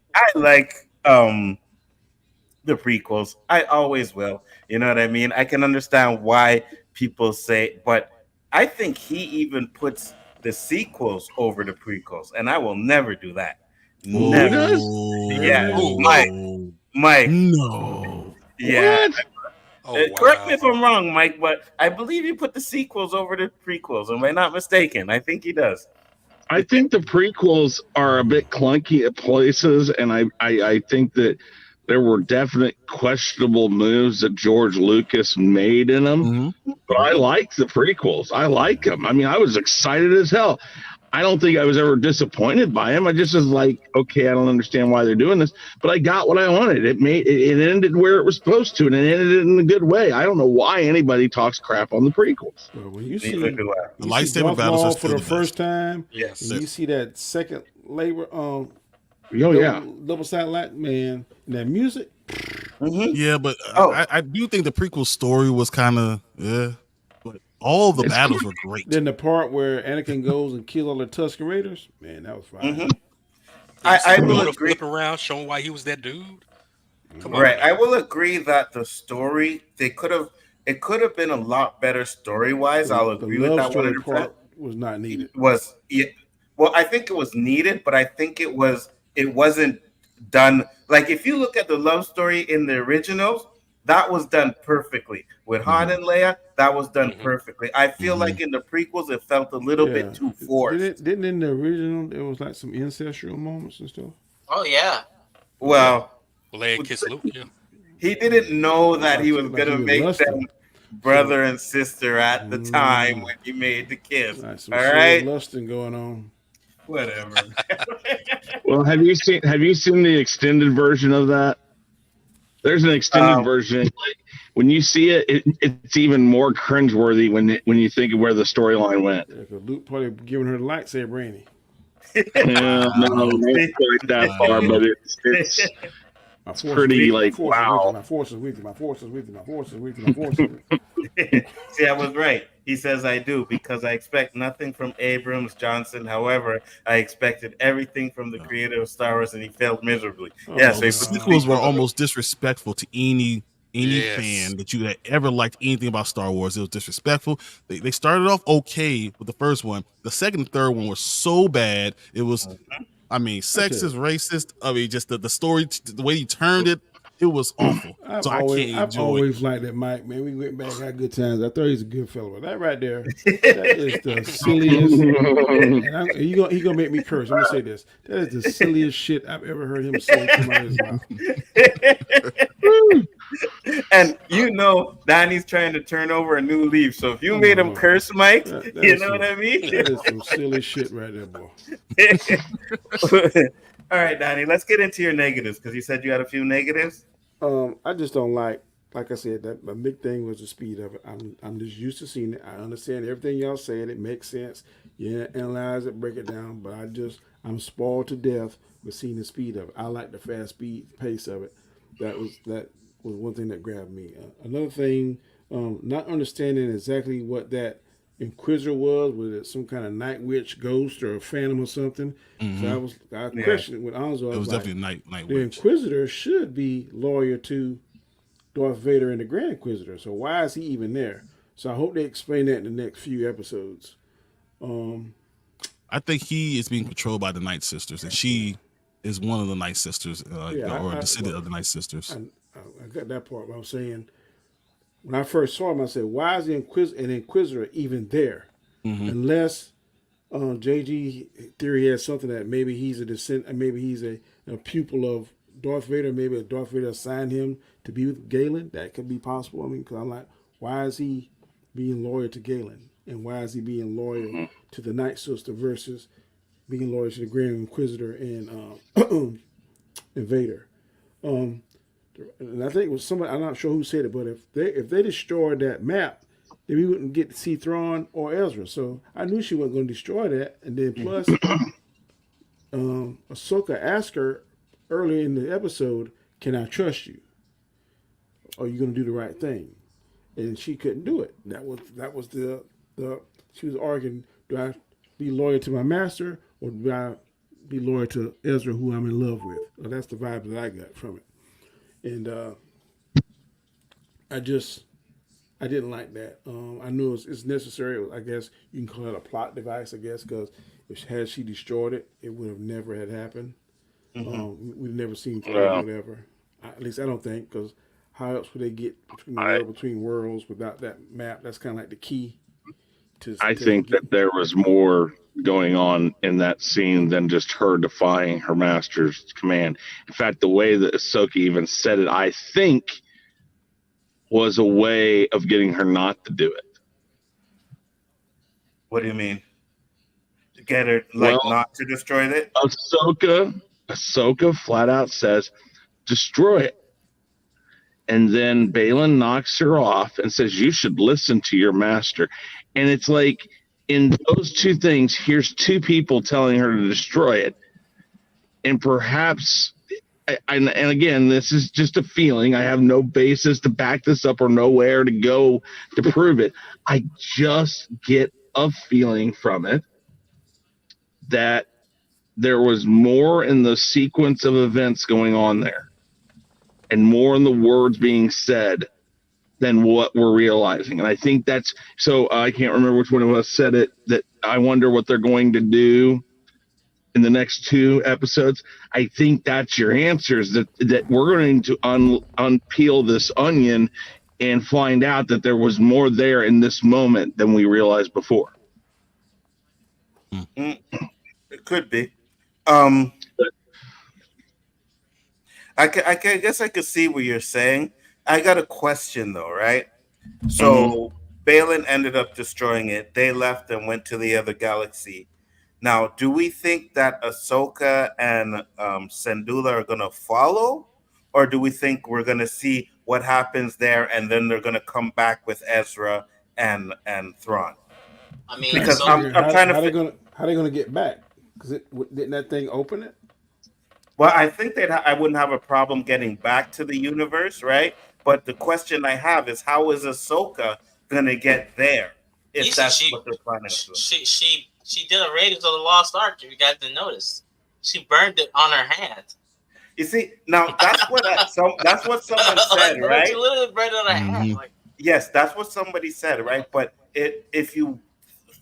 prequels. I always will. You know what I mean? I can understand why people say, but I think he even puts the sequels over the prequels, and I will never do that. Never. Yeah, Mike.
No.
Yeah.
What?
Correct me if I'm wrong, Mike, but I believe you put the sequels over the prequels. Am I not mistaken? I think he does.
I think the prequels are a bit clunky at places, and I think that there were definite questionable moves that George Lucas made in them. Mm-hmm. But I like the prequels. I like them. I mean, I was excited as hell. I don't think I was ever disappointed by him. I just was like, okay, I don't understand why they're doing this, but I got what I wanted. It ended where it was supposed to, and it ended in a good way. I don't know why anybody talks crap on the prequels.
Well, when you see the
lightsaber battles
for the first time,
yes,
and you see that second labor, double side light, man, and that music.
Mm-hmm. Yeah, but I do think the prequel story was kind of all the battles were great.
Then the part where Anakin goes and kills all the Tusken Raiders, man, that was fine.
Mm-hmm. I will agree.
Flip around, showing why he was that dude.
Come on, right, I will agree that the story it could have been a lot better story wise. I'll agree with that.
The part was not needed.
Well, I think it was needed, but I think it wasn't done. Like if you look at the love story in the originals, that was done perfectly. With Han and Leia, that was done perfectly. I feel
Mhm.
like in the prequels, it felt a little bit too forced.
Didn't in the original there was like some ancestral moments and stuff?
Oh yeah.
Well,
Leia kiss Luke. Yeah.
he didn't know that he was
Like
gonna
he was
make
lusting.
them brother and sister at the time when he made the kiss.
Like some
All
serious
right,
lusting going on.
whatever.
Well, have you seen the extended version of that? There's an extended version. Like, when you see it, it's even more cringeworthy when you think of where the storyline went.
Yeah, 'cause Luke probably giving her the lightsaber, ain't he?
Yeah, no, not quite that far, but it's
My
It's
force
pretty
is with you,
like,
my force is with
wow.
you, my force is with you, my force is with you, my force is with you, my force is with you.
See, I was right. He says I do because I expect nothing from Abrams, Johnson. However, I expected everything from the creator of Star Wars, and he failed miserably. Yeah, so
The
he
sequels were almost disrespectful to any fan that you had ever liked anything about Star Wars. It was disrespectful. They started off okay with the first one. The second and third one were so bad. It was, I mean, sexist, racist. I mean, just the story, the way he turned it, it was awful.
I've
I can't enjoy it.
always liked that Mike, man. We went back, had good times. I thought he's a good fellow, but that right there, that is the silliest. And he gonna make me curse. I'm gonna say this. That is the silliest shit I've ever heard him say come out of his mouth.
And you know, Donnie's trying to turn over a new leaf. So if you made him curse, Mike, you know what I mean?
That is some silly shit right there, boy.
All right, Donnie, let's get into your negatives because you said you had a few negatives.
I just don't like I said, that my big thing was the speed of it. I'm just used to seeing it. I understand everything y'all saying. It makes sense. Yeah, analyze it, break it down. But I'm spoiled to death with seeing the speed of it. I like the fast pace of it. That was one thing that grabbed me. Another thing, not understanding exactly what that Inquisitor was it some kind of night witch ghost or a phantom or something? So I questioned with Anzo.
It was definitely a night
the
witch.
Inquisitor should be loyal to Darth Vader and the Grand Inquisitor. So why is he even there? So I hope they explain that in the next few episodes.
I think he is being controlled by the Night Sisters, and she is one of the Night Sisters, or a descendant of the Night Sisters.
I got that part. But I'm saying, when I first saw him, I said, why is the Inquisitor even there? Unless JG Theory has something that maybe he's a descendant, maybe he's a pupil of Darth Vader. Maybe Darth Vader assigned him to be with Galen. That could be possible. I mean, because I'm like, why is he being loyal to Galen? And why is he being loyal to the Night Sister versus being loyal to the Grand Inquisitor and Vader? And I think it was somebody, I'm not sure who said it, but if they destroyed that map, then we wouldn't get to see Thrawn or Ezra. So I knew she wasn't going to destroy that. And then plus, Ahsoka asked her earlier in the episode, "Can I trust you? Are you going to do the right thing?" And she couldn't do it. That was the she was arguing: do I be loyal to my master, or do I be loyal to Ezra, who I'm in love with? Well, that's the vibe that I got from it. And I didn't like that. I knew it's necessary. I guess you can call it a plot device, I guess, because had she destroyed it, it would have never had happened. We've never seen whatever. At least I don't think, because how else would they get between worlds without that map? That's kind of like the key.
I think that there was more going on in that scene than just her defying her master's command. In fact, the way that Ahsoka even said it, I think, was a way of getting her not to do it.
What do you mean? To get her not to destroy it?
Ahsoka flat out says, "Destroy it." And then Balin knocks her off and says, "You should listen to your master." And it's like, in those two things, here's two people telling her to destroy it. And perhaps, and again, this is just a feeling. I have no basis to back this up or nowhere to go to prove it. I just get a feeling from it that there was more in the sequence of events going on there and more in the words being said than what we're realizing. And I think that's, so I can't remember which one of us said it, that I wonder what they're going to do in the next 2 episodes, I think that's your answers, that we're going to unpeel this onion and find out that there was more there in this moment than we realized before.
It could be. I guess I could see what you're saying. I got a question though, right? So Balin ended up destroying it. They left and went to the other galaxy. Now, do we think that Ahsoka and Syndulla are going to follow? Or do we think we're going to see what happens there and then they're going to come back with Ezra and Thrawn?
I mean,
Because
so,
I'm trying to...
How they gonna get back? Because didn't that thing open it?
Well, I think that I wouldn't have a problem getting back to the universe, right? But the question I have is, how is Ahsoka going to get there if that's what they're planning to do?
She did a Raiders of the Lost Ark. If you guys didn't notice, she burned it on her hand.
You see, now that's what someone said, right?
She literally burned it on her hand. Like,
yes, that's what somebody said, right? But if you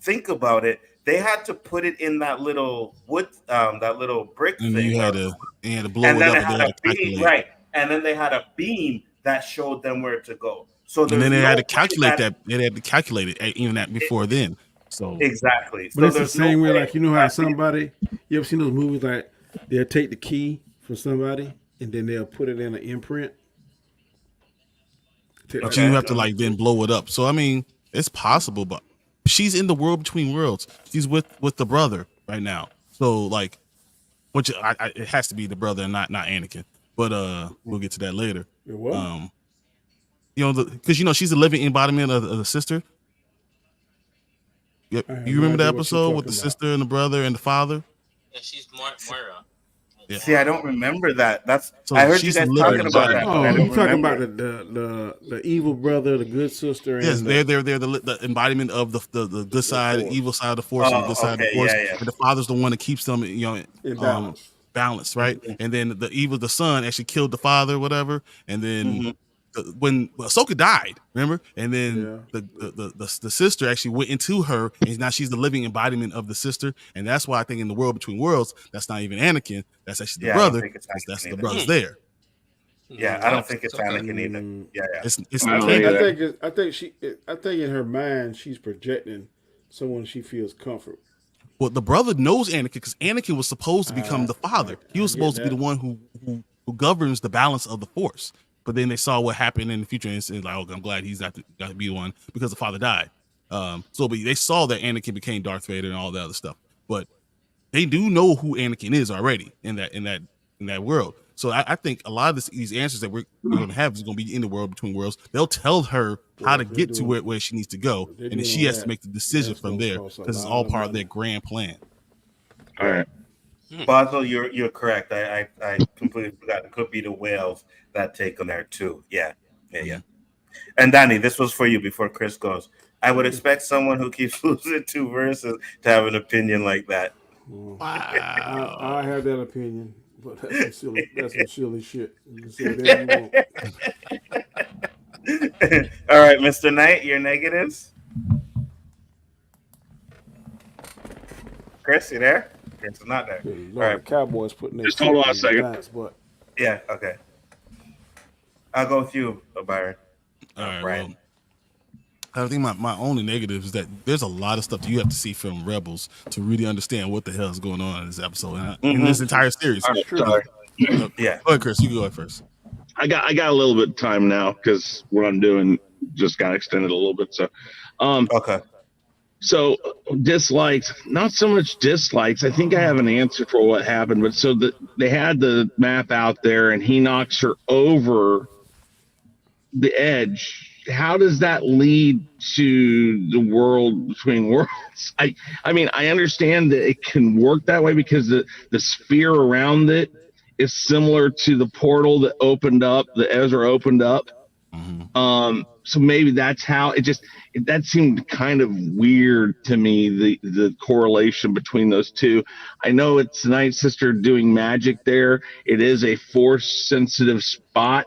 think about it, they had to put it in that little wood, that little brick
and
thing.
You had to blow
and
it
then
up.
It had a beam, right? And then they had a beam that showed them where to go. So
and then they had to calculate that. They had to calculate it even that before then. So
exactly.
But it's the same way, like, you know how somebody, you ever seen those movies like they'll take the key from somebody and then they'll put it in an imprint.
But you have to like then blow it up. So I mean, it's possible, but she's in the world between worlds. She's with the brother right now. So like, which it has to be the brother and not Anakin. But we'll get to that later.
What?
You know, because she's a living embodiment of the sister. You remember the episode with the sister and the brother and the father?
Yeah, she's Moira.
Yeah.
See, I don't remember that.
So
I heard you guys talking about that.
Oh, you talking about the evil brother, the good sister?
Yes, they're the embodiment of the good side, the evil side of the force, and the good side of the force.
Yeah.
And the father's the one that keeps them, balanced, right?
Mm-hmm.
And then the son actually killed the father, whatever. And then when Ahsoka died, remember? And then the sister actually went into her, and now she's the living embodiment of the sister. And that's why I think in the world between worlds, that's not even Anakin. That's actually the brother. That's the brother's there.
Yeah, I don't think it's Anakin either. Yeah.
I think in her mind she's projecting someone she feels comfort.
Well, the brother knows Anakin because Anakin was supposed to become the father. He was supposed to be the one who governs the balance of the force. But then they saw what happened in the future, and it's like, oh, I'm glad he's got to be the one because the father died. But they saw that Anakin became Darth Vader and all that other stuff. But they do know who Anakin is already in that world. So I think a lot of these answers that we're going to have is going to be in the world between worlds. They'll tell her how to get to where she needs to go, and then she has to make the decision from there because it's all part of their grand plan.
All right.
Basil, you're correct. I completely forgot. It could be the whales that take on there too. Yeah. And Danny, this was for you before Chris goes. I would expect someone who keeps losing 2 verses to have an opinion like that.
Wow. I have that opinion, but that's some silly shit. You can say whatever you want.
All right, Mr. Knight, your negatives. Chris, you there? Chris is not there.
All right, Cowboys putting their
just hold on a second.
Yeah, okay. I'll go with you, Byron.
All right.
Brian.
Well, I think my only negative is that there's a lot of stuff that you have to see from Rebels to really understand what the hell is going on in this episode in this entire series.
Sorry.
Yeah.
Go ahead, Chris. You go ahead first.
I got a little bit of time now because what I'm doing just got extended a little bit. So,
okay.
So dislikes, not so much dislikes. I think I have an answer for what happened, but so they had the map out there and he knocks her over the edge. How does that lead to the world between worlds? I mean, I understand that it can work that way because the sphere around it is similar to the portal that opened up, that Ezra opened up. Mm-hmm. So maybe that's how that seemed kind of weird to me, the correlation between those two. I know it's Night Sister doing magic there. It is a force sensitive spot.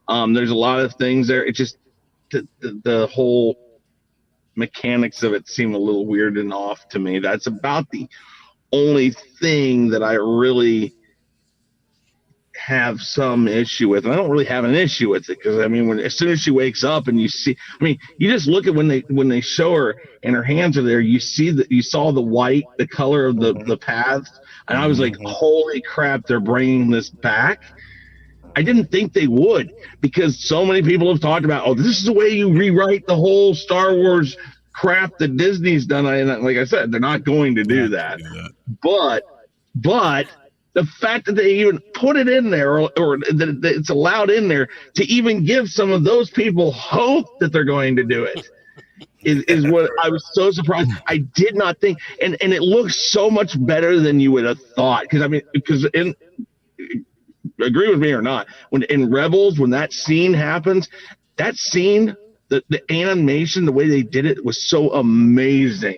There's a lot of things there. It just, the whole mechanics of it seem a little weird and off to me. That's about the only thing that I really have some issue with. And I don't really have an issue with it because I mean, as soon as she wakes up and you see, I mean, you just look at when they show her and her hands are there, you saw the white, the color of the paths, and I was like, holy crap, they're bringing this back. I didn't think they would, because so many people have talked about, oh, this is the way you rewrite the whole Star Wars crap that Disney's done. And like I said, they're not going to do that. But the fact that they even put it in there, or that it's allowed in there to even give some of those people hope that they're going to do it is what I was so surprised. I did not think, and it looks so much better than you would have thought. Because agree with me or not, when in Rebels, when that scene happens, that scene, the animation, the way they did it was so amazing.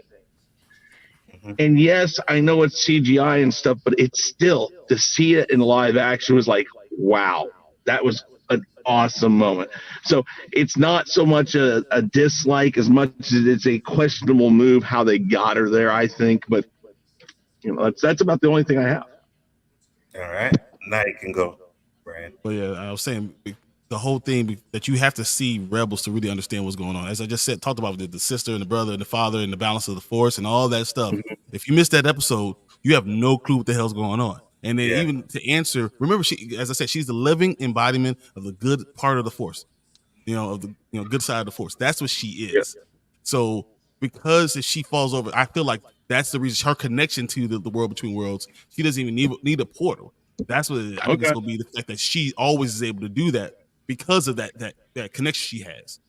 And yes, I know it's CGI and stuff, but it's still, to see it in live action was like, wow, that was an awesome moment. So it's not so much a dislike as much as it's a questionable move how they got her there, I think. But that's about the only thing I have.
All right, now you can go, Brian.
But yeah, I was saying the whole thing that you have to see Rebels to really understand what's going on. As I just said, talked about the sister and the brother and the father and the balance of the Force and all that stuff. If you missed that episode, you have no clue what the hell's going on. And then even to answer, remember, she, as I said, she's the living embodiment of the good part of the Force, of the good side of the Force. That's what she is. So because if she falls over, I feel like that's the reason, her connection to the world between worlds. She doesn't even need a portal. That's what I think it's going to be, the fact that she always is able to do that because of that connection she has.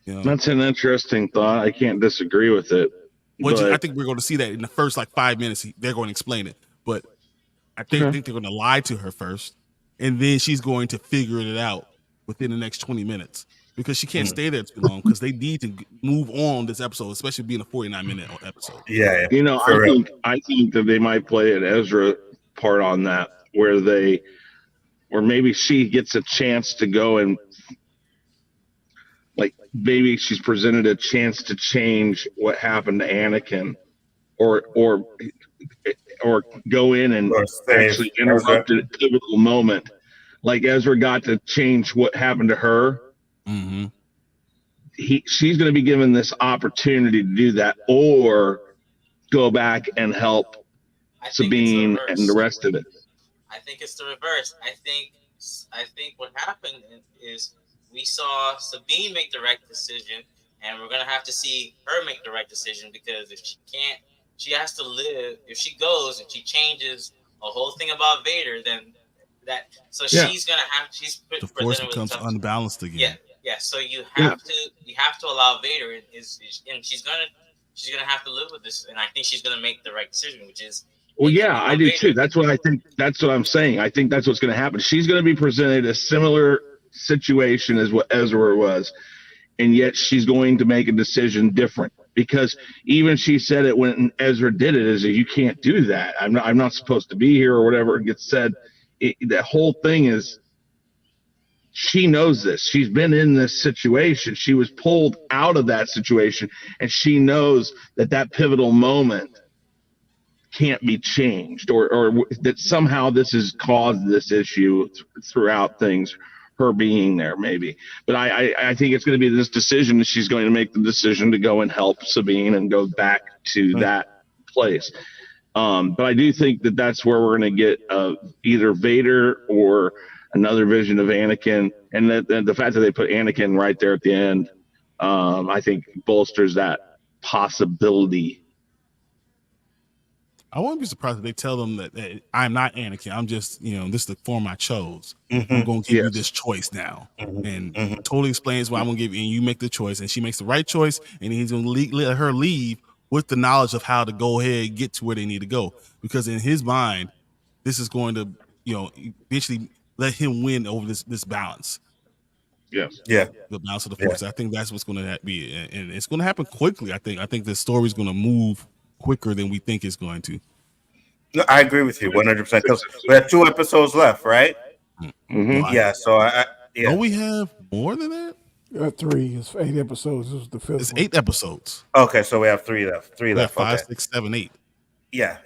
That's an interesting thought. I can't disagree with it.
I think we're going to see that in the first 5 minutes. They're going to explain it, but I think they're going to lie to her first, and then she's going to figure it out within the next 20 minutes because she can't stay there too long because they need to move on this episode, especially being a 49-minute episode.
Yeah.
I think that they might play an Ezra part on that, where maybe she gets a chance to go and maybe she's presented a chance to change what happened to Anakin, or go in and actually interrupt a pivotal moment, like Ezra got to change what happened to her. She's going to be given this opportunity to do that, or go back and help Sabine and the rest of it.
I think it's the reverse. I think what happened is we saw Sabine make the right decision, and we're gonna have to see her make the right decision, because if she can't, she has to live. If she goes and she changes a whole thing about Vader, then she's gonna have.
The Force becomes unbalanced again.
Yeah. So you have to allow Vader, and she's gonna have to live with this, and I think she's gonna make the right decision, which is.
Well, yeah, I do too. That's what I think. That's what I'm saying. I think that's what's going to happen. She's going to be presented a similar situation as what Ezra was, and yet she's going to make a decision different, because even she said it when Ezra did it, is that you can't do that. I'm not supposed to be here, or whatever it gets said. That whole thing is, she knows this. She's been in this situation. She was pulled out of that situation, and she knows that pivotal moment can't be changed, or that somehow this has caused this issue throughout things, her being there maybe. But I think it's going to be this decision that she's going to make, the decision to go and help Sabine and go back to that place. But I do think that's where we're going to get either Vader or another vision of Anakin, and the fact that they put Anakin right there at the end, I think bolsters that possibility.
I wouldn't be surprised if they tell them that I'm not Anakin. I'm just, this is the form I chose. I'm going to give you this choice now. And totally explains why I'm going to give you, and you make the choice. And she makes the right choice, and he's going to let her leave with the knowledge of how to go ahead and get to where they need to go. Because in his mind, this is going to, eventually let him win over this balance.
Yes.
Yeah.
The balance of the Force. I think that's what's going to be. And it's going to happen quickly. I think the story's going to move quicker than we think it's going to.
No, I agree with you 100%, because we have 2 episodes left, right? Yeah. So
Don't we have more than that?
3. It's 8 episodes. This is the 5th.
It's 8 episodes.
Okay, so we have 3 left. 3
we
left.
Have 5,
okay.
6, 7, 8.
Yeah.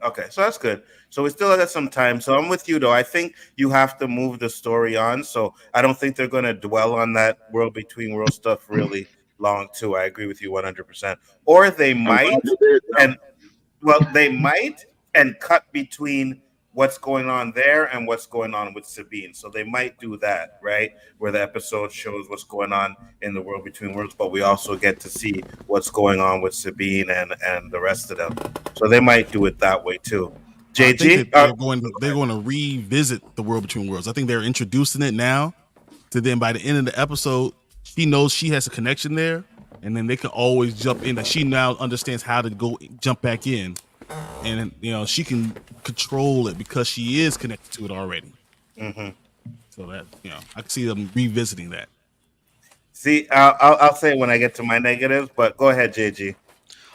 Okay, so that's good. So we still got some time. So I'm with you though. I think you have to move the story on. So I don't think they're going to dwell on that world between world stuff really long too. I agree with you 100%. Or they
I'm glad
might,
you did.
and well, they might and cut between what's going on there and what's going on with Sabine. So they might do that, right? Where the episode shows what's going on in the world between worlds, but we also get to see what's going on with Sabine and the rest of them. So they might do it that way too.
I think
JG,
that they're going to revisit the world between worlds. I think they're introducing it now. To then by the end of the episode, she knows she has a connection there, and then they can always jump in. That she now understands how to go jump back in, and she can control it because she is connected to it already.
mm-hmm.
So that I can see them revisiting that.
See, I'll say it when I get to my negatives, but go ahead, JG.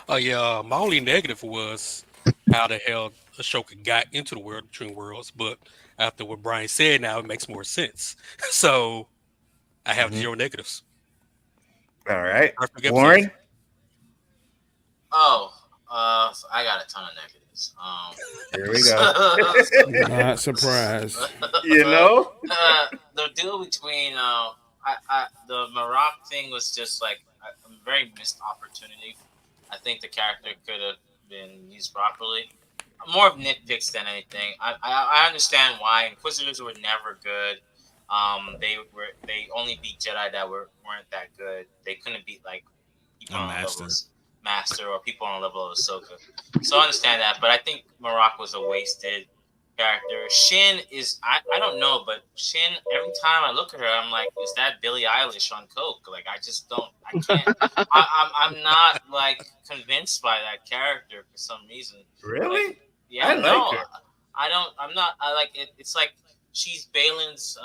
Oh yeah, my only negative was how the hell Ashoka got into the world between worlds, but after what Brian said, now it makes more sense. So I have 0 negatives.
All right,
Perfect
Warren.
episode.
Oh, so I got a ton of negatives.
Here we go.
Not surprised.
The deal between the Marrok thing was just like a very missed opportunity. I think the character could have been used properly. More of nitpicks than anything. I understand why Inquisitors were never good. They only beat Jedi that weren't that good. They couldn't beat like people on Master or people on the level of Ahsoka. So I understand that, but I think Marrok was a wasted character. Shin is I don't know, but Shin, every time I look at her, I'm like, is that Billie Eilish on coke? Like I can't. I'm not like convinced by that character for some reason.
Really?
Like, yeah,
I like her.
I'm not. I like it. It's like she's Balin's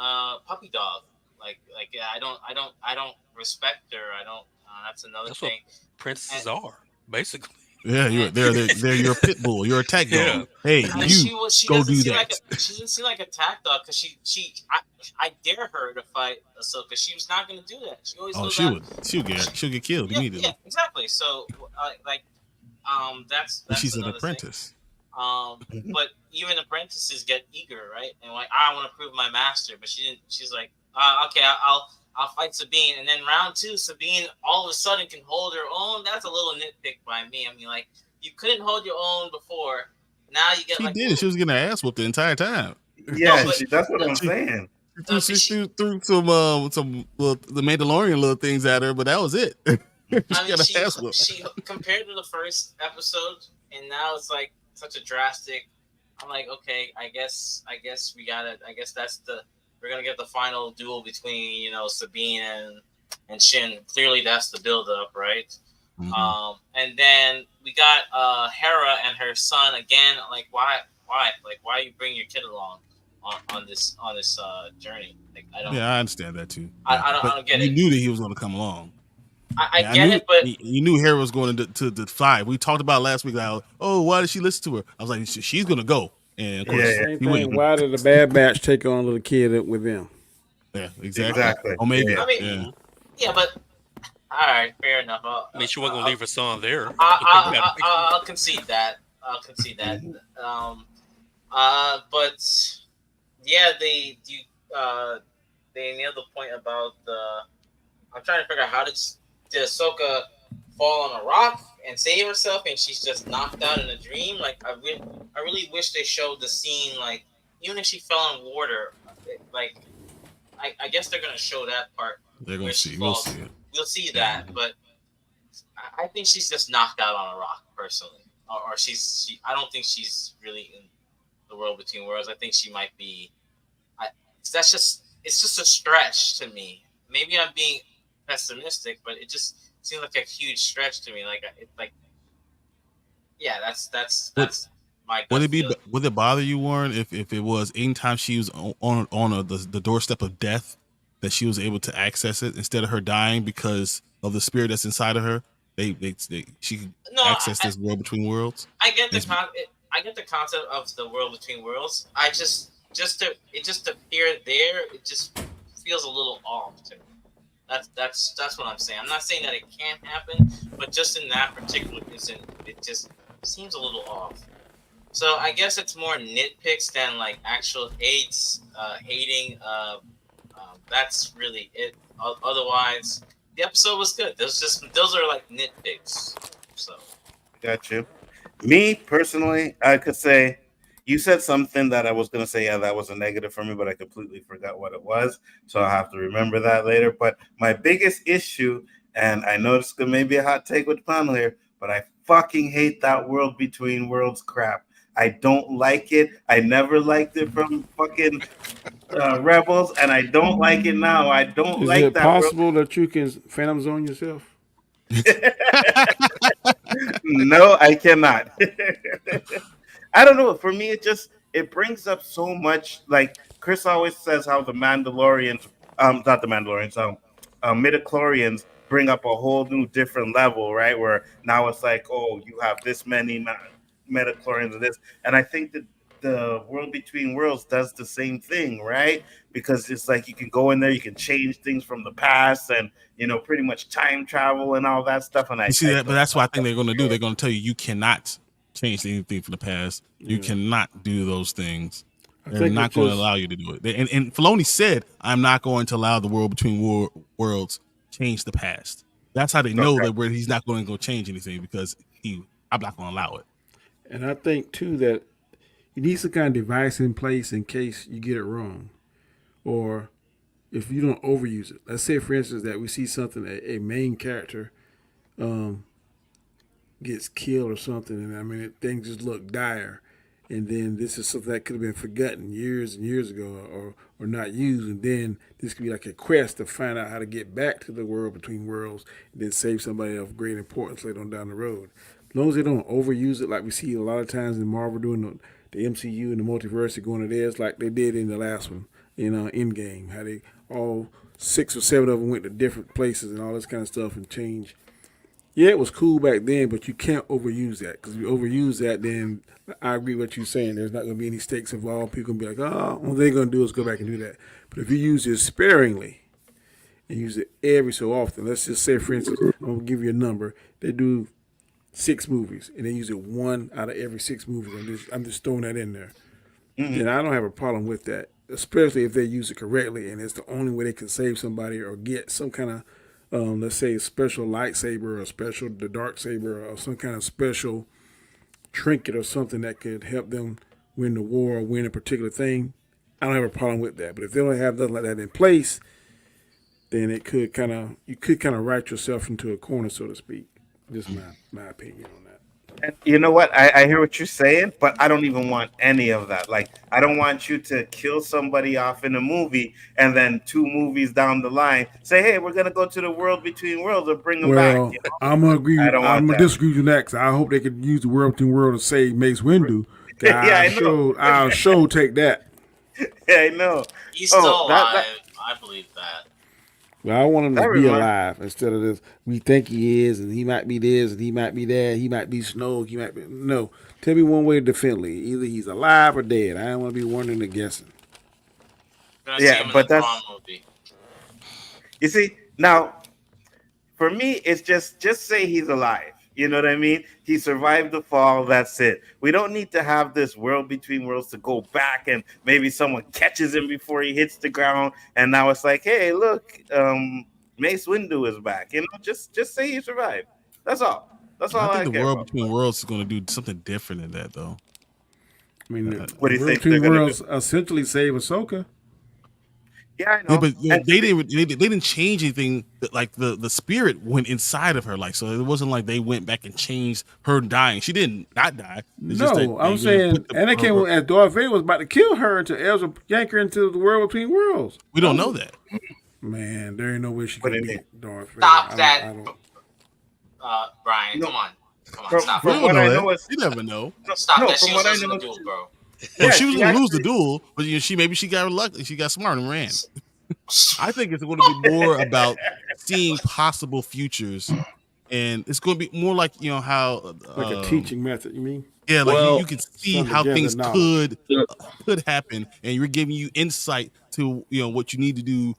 puppy dog. Like yeah, I don't respect her. I don't. That's another
That's
thing.
what princesses are, basically.
Yeah, they're your pit bull, your attack dog.
Yeah.
Hey,
She
go do that.
She doesn't seem like a attack dog because I dare her to fight Ahsoka. She was not going to do that. She always
she'll get killed immediately.
Yeah, exactly. So that's
she's an
another
apprentice.
Thing. But even apprentices get eager, right? And like I want to prove my master, but she didn't. She's like, okay, I'll fight Sabine, and then round 2, Sabine all of a sudden can hold her own. That's a little nitpick by me. I mean, like you couldn't hold your own before. Now you get.
She did. She was getting her ass whooped the entire time.
Yeah, that's what I'm saying.
She threw some the Mandalorian little things at her, but that was it.
She compared to the first episode, and now it's like such a drastic. I'm like, okay, I guess we gotta. I guess we're gonna get the final duel between Sabine and Shin. Clearly, that's the build up, right? Mm-hmm. And then we got Hera and her son again. Like, why? Like, why you bring your kid along on this journey? Like, I don't.
Yeah, I understand that too.
I don't get it.
You knew that he was going to come along.
I get it, but
you knew Hera was going to defy. We talked about last week how, why did she listen to her? I was like, she's going to go. And of course,
same thing. Why did the Bad Batch take on a little kid with them?
Yeah, exactly. Omega.
I mean, yeah, but all right, fair enough.
I mean, she wasn't gonna leave her son there.
I'll concede that. But yeah, they nailed the point about the. I'm trying to figure out how did Ahsoka fall on a rock and save herself, and she's just knocked out in a dream. Like I really wish they showed the scene. Like even if she fell in water, like I guess they're gonna show that part.
They're gonna see. We'll see it.
We'll see that, but I think she's just knocked out on a rock, personally, or I don't think she's really in the world between worlds. I think she might be. It's just a stretch to me. Maybe I'm being pessimistic, but it just seems like a huge stretch to me. That's my.
Would it bother you, Warren, if it was anytime she was on the doorstep of death, that she was able to access it instead of her dying because of the spirit that's inside of her? She could access this world between worlds.
I get the concept of the world between worlds. I just to appear there, it just feels a little off to me. That's what I'm saying. I'm not saying that it can't happen, but just in that particular instance, it just seems a little off. So I guess it's more nitpicks than like actual hating. That's really it. Otherwise, the episode was good. Those are like nitpicks. So
Got you. Me personally, I could say you said something that I was going to say, yeah, that was a negative for me, but I completely forgot what it was. So I'll have to remember that later. But my biggest issue, and I know this may be a hot take with the panel here, but I fucking hate that world between worlds crap. I don't like it. I never liked it from fucking Rebels, and I don't like it now. I don't
Is
like
it
that
possible that you can Phantom Zone yourself?
No, I cannot. I don't know. For me, it brings up so much. Like Chris always says, how the Mandalorians, not the Mandalorians, midichlorians bring up a whole new different level, right? Where now it's like, oh, you have this many midichlorians and this, and I think that the world between worlds does the same thing, right? Because it's like you can go in there, you can change things from the past, and pretty much time travel and all that stuff. And
You see that, but that's what I think they're going to do. They're going to tell you cannot change anything from the past. You cannot do those things. They're not going to allow you to do it. And Filoni said, "I'm not going to allow the world between worlds change the past." That's how they know that he's not going to go change anything, because I'm not going to allow it.
And I think too that you need some kind of device in place in case you get it wrong, or if you don't overuse it. Let's say, for instance, that we see something, a main character gets killed or something, and I mean, things just look dire. And then this is something that could have been forgotten years and years ago, or not used. And then this could be like a quest to find out how to get back to the world between worlds, and then save somebody of great importance later on down the road. As long as they don't overuse it, like we see a lot of times in Marvel doing the MCU and the multiverse, going to theirs like they did in the last one, Endgame, how they all 6 or 7 of them went to different places and all this kind of stuff and changed. Yeah, it was cool back then, but you can't overuse that, because if you overuse that, then I agree with what you're saying. There's not going to be any stakes involved. People going to be like, oh, all they're going to do is go back and do that. But if you use it sparingly and use it every so often, let's just say, for instance, I'm going to give you a number. They do 6 movies, and they use it 1 out of every 6 movies. I'm just throwing that in there. Mm-hmm. Then I don't have a problem with that, especially if they use it correctly, and it's the only way they can save somebody or get some kind of let's say a special lightsaber or the dark saber or some kind of special trinket or something that could help them win the war or win a particular thing. I don't have a problem with that. But if they don't have nothing like that in place, then you could kind of write yourself into a corner, so to speak. Just my opinion on that.
And you know what? I hear what you're saying, but I don't even want any of that. Like, I don't want you to kill somebody off in a movie and then 2 movies down the line say, hey, we're going to go to the world between worlds and bring them back.
I'm going to agree. I'm going to disagree with you next. I hope they could use the world between worlds to save Mace Windu. I'll show take that.
Yeah, I know.
He's still alive. I believe that.
Well, I want him to be alive instead of this. We think he is, and he might be this, and he might be that. He might be Snoke. He might be no. Tell me one way to defend Lee. Either he's alive or dead. I don't want to be wondering and guessing.
Yeah, but that's. You see, now, for me, it's just say he's alive. You know what I mean? He survived the fall. That's it. We don't need to have this world between worlds to go back and maybe someone catches him before he hits the ground. And now it's like, hey, look, Mace Windu is back. Just say he survived. That's all. That's all.
I think the world between worlds is going to do something different than that, though.
I mean, what do you think? Between worlds essentially save Ahsoka.
Yeah, I know.
Yeah, but they didn't change anything. Like the spirit went inside of her, like, so it wasn't like they went back and changed her dying. She didn't not die.
I'm saying Anakin, as Darth Vader was about to kill her, to Ezra yank her into the world between worlds.
We don't know that.
Man, there ain't no way she could beat Darth Vader.
Stop that, Brian. Come on, stop.
From what I know,
you never know.
Stop that. She was losing the duel, bro.
Well, she was going to lose the duel, but she got reluctant. She got smart and ran. I think it's going to be more about seeing possible futures, and it's going to be more like how
like a teaching method. You mean?
Yeah, like you can see how things could happen, and you're giving you insight to what you need to do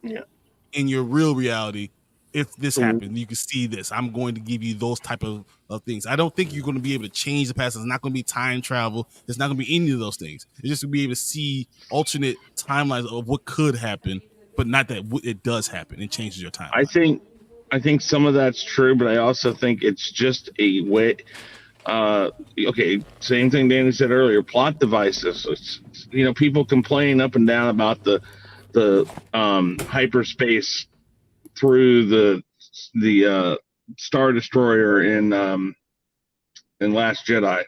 in your real reality if this happened, you can see this. I'm going to give you those type of things. I don't think you're going to be able to change the past. It's not going to be time travel. It's not going to be any of those things. It's just going to be able to see alternate timelines of what could happen, but not that it does happen. It changes your timeline.
I think some of that's true, but I also think it's just a way. Okay, same thing Danny said earlier. Plot devices. It's, people complain up and down about the hyperspace through the Star Destroyer in Last Jedi,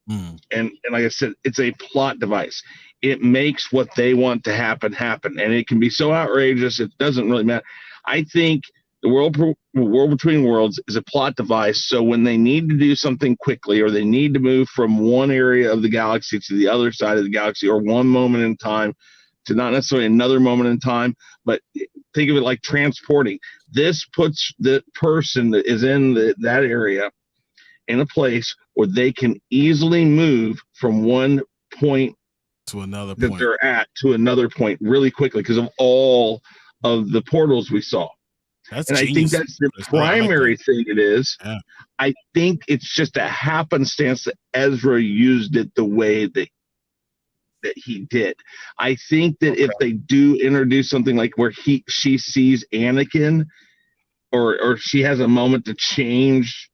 and like I said, it's a plot device. It makes what they want to happen, and it can be so outrageous it doesn't really matter. I think the world between worlds is a plot device. So when they need to do something quickly, or they need to move from one area of the galaxy to the other side of the galaxy, or one moment in time to not necessarily another moment in time, but think of it like transporting. This puts the person that is in that area in a place where they can easily move from one point
to another
that
point
they're at to another point really quickly because of all of the portals we saw.
That's
and
genius.
I think that's the primary thing it is.
Yeah.
I think it's just a happenstance that Ezra used it the way that he did. I think that if they do introduce something like where she sees Anakin, or she has a moment to change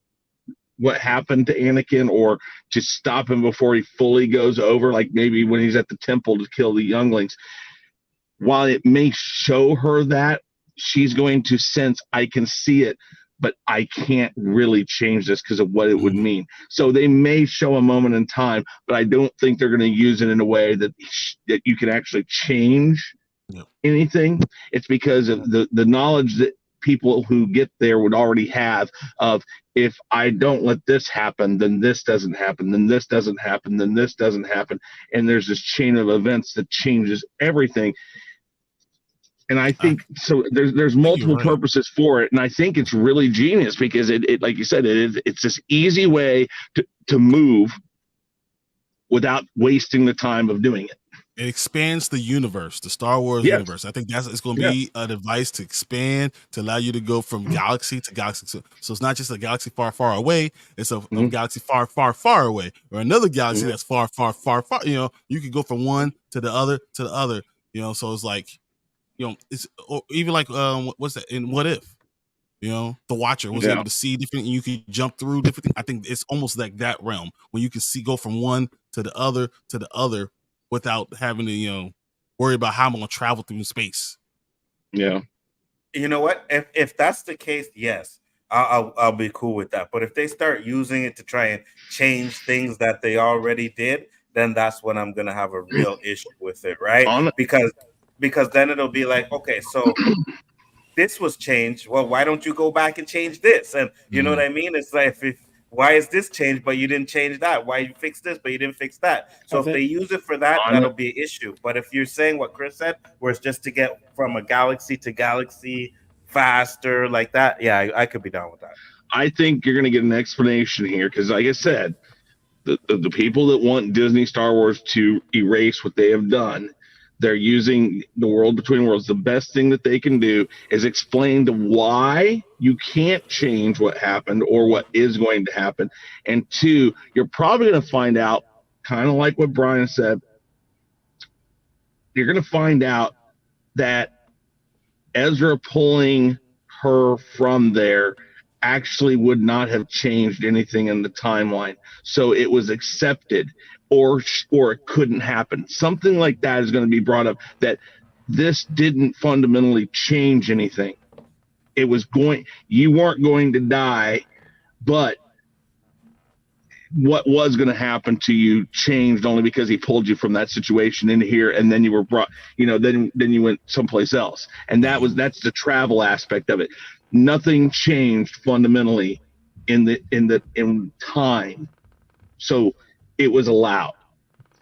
what happened to Anakin, or to stop him before he fully goes over, like maybe when he's at the temple to kill the younglings, while it may show her that, she's going to sense, I can see it, but I can't really change this because of what it would mean. So they may show a moment in time, but I don't think they're going to use it in a way that you can actually change anything. It's because of the knowledge that people who get there would already have of, if I don't let this happen, then this doesn't happen, then this doesn't happen, then this doesn't happen. And there's this chain of events that changes everything. And I think so. There's multiple purposes for it, and I think it's really genius because it like you said, it's this easy way to move without wasting the time of doing it.
It expands the universe, the Star Wars universe. I think it's going to be a device to expand, to allow you to go from galaxy to galaxy. So it's not just a galaxy far, far away. It's a galaxy far, far, far away, or another galaxy that's far, far, far, far. You can go from one to the other to the other. So it's like, it's even like what's that in What If? The Watcher was able to see different, and you can jump through different things. I think it's almost like that realm when you can go from one to the other without having to worry about how I'm going to travel through space.
Yeah. You know what? If that's the case, yes, I'll be cool with that. But if they start using it to try and change things that they already did, then that's when I'm gonna have a real issue with it, right? Because then it'll be like, okay, so this was changed. Well, why don't you go back and change this? And you know what I mean? It's like, why is this changed, but you didn't change that? Why you fix this, but you didn't fix that? So if they use it for that, that'll be an issue. But if you're saying what Chris said, where it's just to get from a galaxy to galaxy faster like that, yeah, I could be down with that.
I think you're going to get an explanation here because, like I said, the people that want Disney Star Wars to erase what they have done, they're using the world between worlds. The best thing that they can do is explain to why you can't change what happened or what is going to happen. And two, you're probably going to find out, kind of like what Brian said, you're going to find out that Ezra pulling her from there actually would not have changed anything in the timeline. So it was accepted, or it couldn't happen. Something like that is going to be brought up, that this didn't fundamentally change anything. It was you weren't going to die, but what was going to happen to you changed only because he pulled you from that situation into here, and then you were brought, then you went someplace else. And that's the travel aspect of it. Nothing changed fundamentally in time. So it was allowed.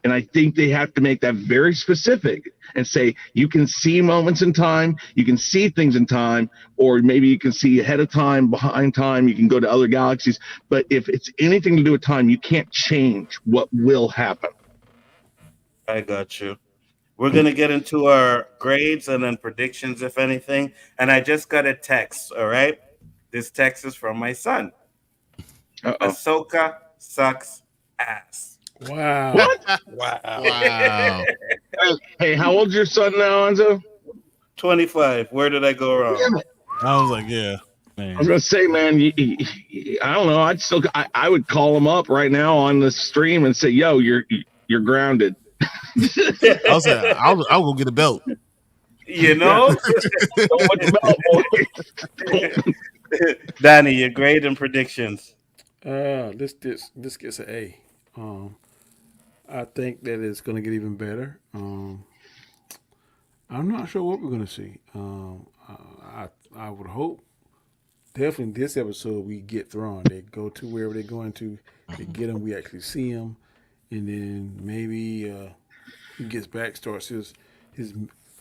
And I think they have to make that very specific and say, you can see moments in time, you can see things in time, or maybe you can see ahead of time, behind time, you can go to other galaxies. But if it's anything to do with time, you can't change what will happen.
I got you. We're going to get into our grades and then predictions, if anything. And I just got a text, all right? This text is from my son. Ahsoka sucks ass.
Wow.
What?
Wow.
Hey, how old's your son now, Enzo?
25. Where did I go wrong?
I was like, yeah, man.
I was gonna say, man, I don't know. I would call him up right now on the stream and say, "Yo, you're grounded."
I'll say, I'll go get a belt.
You know? Danny, your grade and predictions.
This gets an A. I think that it's going to get even better. I'm not sure what we're going to see. I would hope definitely this episode we get Thrawn. They go to wherever they're going to. They get him. We actually see him, and then maybe he gets back, starts his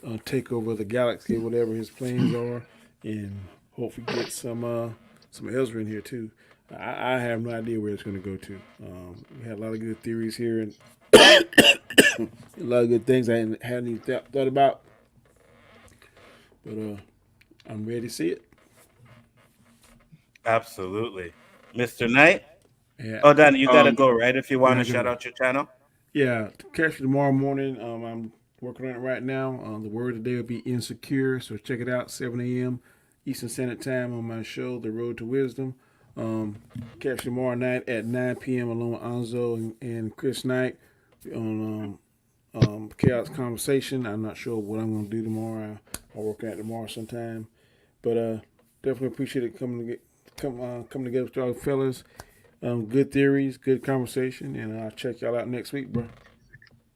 takeover of the galaxy, whatever his plans are, and hopefully get some Ezra in here too. I have no idea where it's going to go to. We had a lot of good theories here and a lot of good things I hadn't even thought about. But I'm ready to see it.
Absolutely. Mr. Knight?
Yeah.
Oh, Danny, you got to go, right? If you want to shout out your channel?
Yeah. Catch me tomorrow morning. I'm working on it right now. The word today will be insecure. So check it out, 7 a.m. Eastern Standard Time on my show, The Road to Wisdom. Catch you tomorrow night at 9 p.m. along with Anzo and Chris Knight on Chaos Conversation. I'm not sure what I'm going to do tomorrow. I'll work on it tomorrow sometime. But definitely appreciate it coming together with y'all fellas. Good theories, good conversation, and I'll check y'all out next week, bro.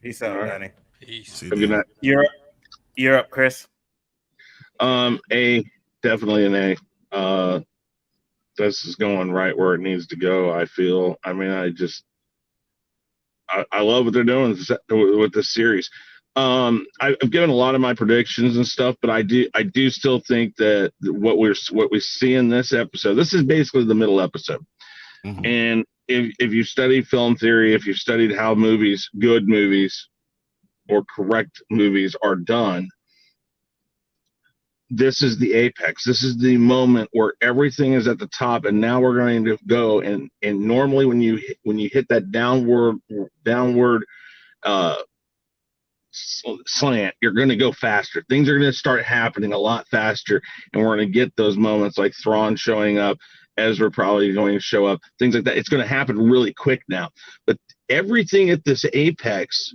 Peace out, Danny.
Peace.
Good night.
You're up, Chris.
A, definitely an A. This is going right where it needs to go, I feel. I mean, I love what they're doing with this series. I've given a lot of my predictions and stuff, but I do still think that what we see in this episode, this is basically the middle episode. Mm-hmm. And if you study film theory, if you've studied how good movies or correct movies are done, this is the apex. This is the moment where everything is at the top, and now we're going to go. And normally when you hit that downward slant, you're going to go faster. Things are going to start happening a lot faster, and we're going to get those moments like Thrawn showing up, Ezra probably going to show up, things like that. It's going to happen really quick now. But everything at this apex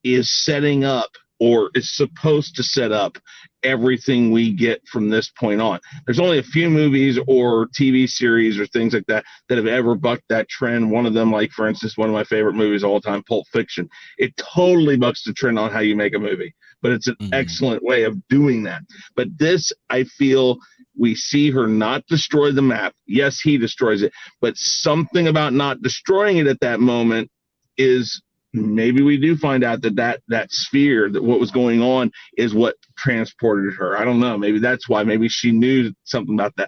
is setting up, or is supposed to set up, everything we get from this point on. There's only a few movies or TV series or things like that have ever bucked that trend. One of them, like, for instance, one of my favorite movies of all time, Pulp Fiction. It totally bucks the trend on how you make a movie, but it's an excellent way of doing that. But this, I feel, we see her not destroy the map. Yes, he destroys it, but something about not destroying it at that moment is, maybe we do find out that sphere, that what was going on is what transported her. I don't know. Maybe that's why. Maybe she knew something about that.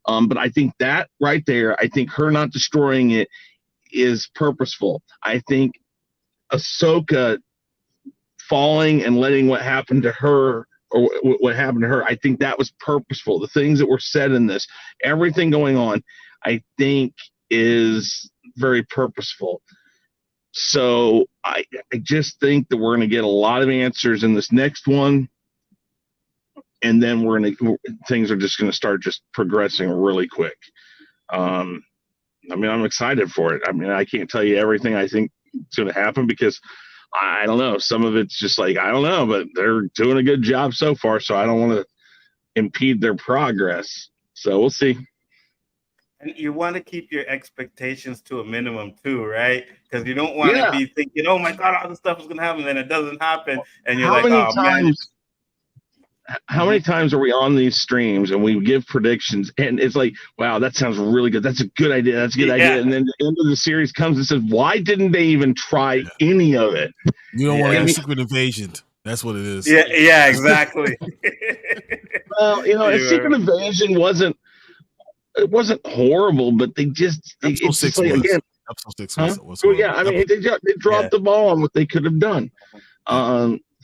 But I think that right there, I think her not destroying it is purposeful. I think Ahsoka falling and letting what happened to her, or what happened to her, I think that was purposeful. The things that were said in this, everything going on, I think is very purposeful. So I just think that we're going to get a lot of answers in this next one, and then things are just going to start just progressing really quick. I mean, I'm excited for it. I mean, I can't tell you everything I think is going to happen because I don't know. Some of it's just like, I don't know, but they're doing a good job so far, so I don't want to impede their progress. So we'll see.
And you want to keep your expectations to a minimum too, right? Because you don't want to be thinking, "Oh my God, all this stuff is going to happen," and it doesn't happen, and you're man.
How many times are we on these streams and we give predictions, and it's like, "Wow, that sounds really good. That's a good idea. That's a good idea." And then the end of the series comes and says, "Why didn't they even try any of it?"
You don't want a secret invasion. That's what it is.
Yeah, exactly.
Well, a secret invasion wasn't horrible, but they just
episode 6 was. Episode 6 was.
Well, yeah, I mean, they dropped the ball on what they could have done.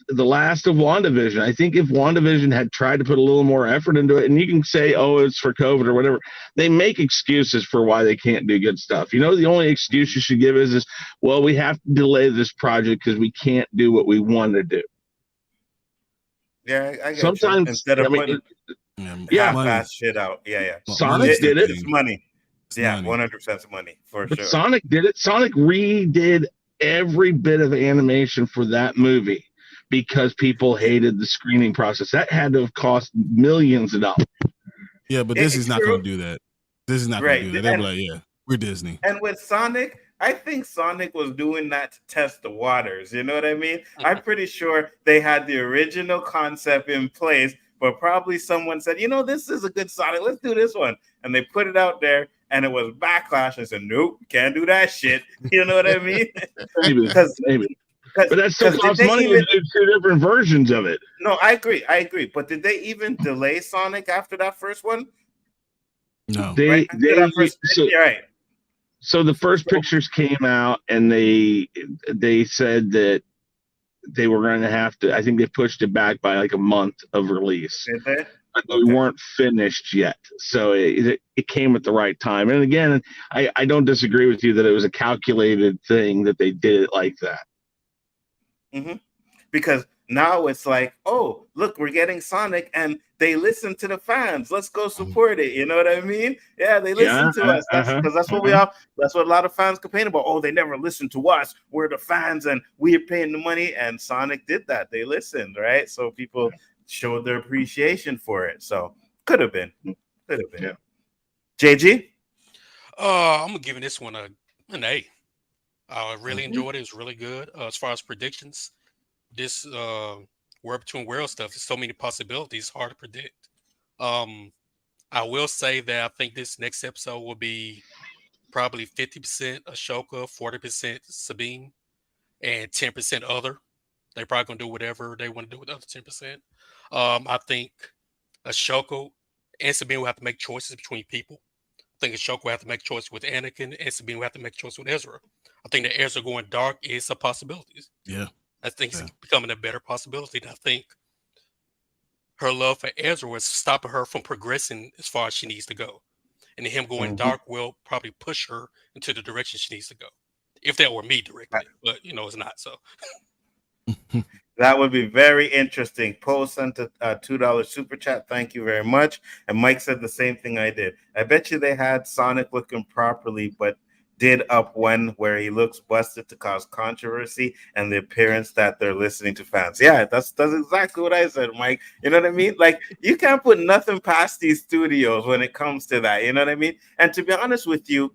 the last of WandaVision. I think if WandaVision had tried to put a little more effort into it, and you can say, oh, it's for COVID or whatever, they make excuses for why they can't do good stuff. The only excuse you should give is well, we have to delay this project because we can't do what we want to do.
Yeah, I get
Sometimes
you. Instead of putting half-ass shit out. Yeah.
Sonic did it.
It's money. Yeah, 100% money for sure.
Sonic did it. Sonic redid every bit of animation for that movie because people hated the screening process. That had to have cost millions of dollars.
Yeah, but Disney's not going to do that. This is not going to do that. They'll be like, yeah, we're Disney.
And with Sonic, I think Sonic was doing that to test the waters. You know what I mean? I'm pretty sure they had the original concept in place, but probably someone said, this is a good Sonic. Let's do this one. And they put it out there, and it was backlash. I said, nope, can't do that shit. You know what I mean?
Maybe. But that still costs money to do two different versions of it.
No, I agree. But did they even delay Sonic after that first one?
No.
So the first pictures came out, and they said that they were going to have to. I think they pushed it back by like a month of release.
Did they?
But they weren't finished yet, so it came at the right time. And again, I don't disagree with you that it was a calculated thing that they did it like that.
Mm-hmm. Because now it's like, oh, look, we're getting Sonic, and they listen to the fans. Let's go support it. You know what I mean? Yeah, they listen to us. That's what that's what a lot of fans complain about. Oh, they never listen to us. We're the fans, and we're paying the money. And Sonic did that. They listened, right? So people showed their appreciation for it. So could have been. Yeah. JG?
I'm giving this one an A. I really enjoyed it. It's really good. As far as predictions, this World Between Worlds stuff, there's so many possibilities, hard to predict. I will say that I think this next episode will be probably 50% Ashoka, 40% Sabine, and 10% other. They're probably going to do whatever they want to do with the other 10%. I think Ashoka and Sabine will have to make choices between people. I think Ashoka will have to make choices with Anakin, and Sabine will have to make choices with Ezra. I think that Ezra going dark is a possibility.
Yeah.
I think it's becoming a better possibility. And I think her love for Ezra was stopping her from progressing as far as she needs to go. And him going dark will probably push her into the direction she needs to go. If that were me directly, but it's not. So
that would be very interesting. Poe sent a $2 super chat. Thank you very much. And Mike said the same thing I did. I bet you they had Sonic looking properly, but did up one where he looks busted to cause controversy and the appearance that they're listening to fans. Yeah, that's exactly what I said, Mike. You know what I mean? Like, you can't put nothing past these studios when it comes to that. You know what I mean? And to be honest with you,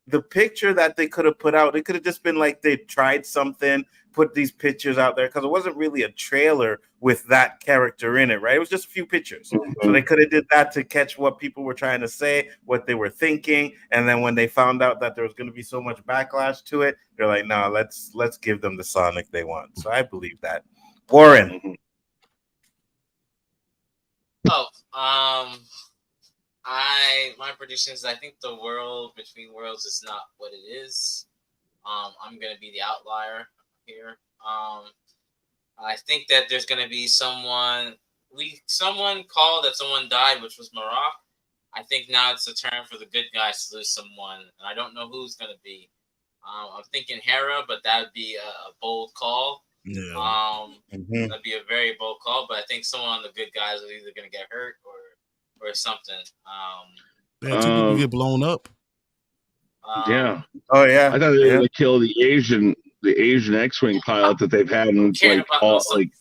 the picture that they could have put out, it could have just been like they tried something, put these pictures out there, because it wasn't really a trailer with that character in it, right? It was just a few pictures. So they could have did that to catch what people were trying to say, what they were thinking, and then when they found out that there was going to be so much backlash to it, they're like, no, let's give them the Sonic they want. So I believe that. Warren.
My predictions, I think the World Between Worlds is not what it is. I'm gonna be the outlier here. I think that there's gonna be someone called that someone died, which was Marrok. I think now it's the turn for the good guys to lose someone, and I don't know who's gonna be. I'm thinking Hera, but that would be a bold call.
Yeah.
That'd be a very bold call, but I think someone on the good guys is either gonna get hurt or something.
Two people get blown up.
Yeah.
Oh yeah.
I thought they were gonna kill the Asian X-wing pilot that they've had, and it's like all like.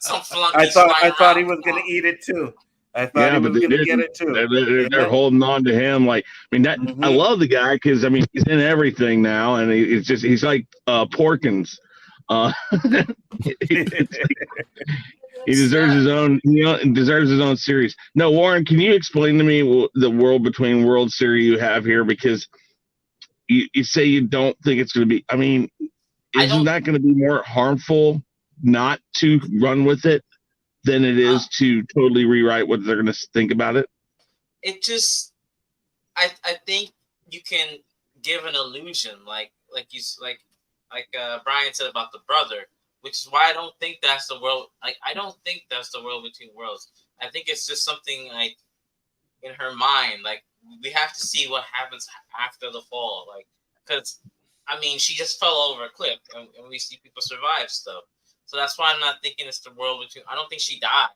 I thought he was gonna eat it too. I thought he was gonna get it too.
They're holding on to him. Like, I mean, that I love the guy because I mean he's in everything now, and he's like Porkins. He deserves his own. Deserves his own series. No, Warren, can you explain to me the World Between Worlds series you have here? Because you say you don't think it's going to be. I mean, isn't that going to be more harmful not to run with it than it is to totally rewrite what they're going to think about it?
It just, I think you can give an illusion, like Brian said about the brother. which is why I don't think that's the world. Like, I don't think that's the world between worlds. I think it's just something like in her mind. Like, we have to see what happens after the fall. Like, because I mean, she just fell over a cliff, and we see people survive stuff. So that's why I'm not thinking it's the world between. I don't think she died,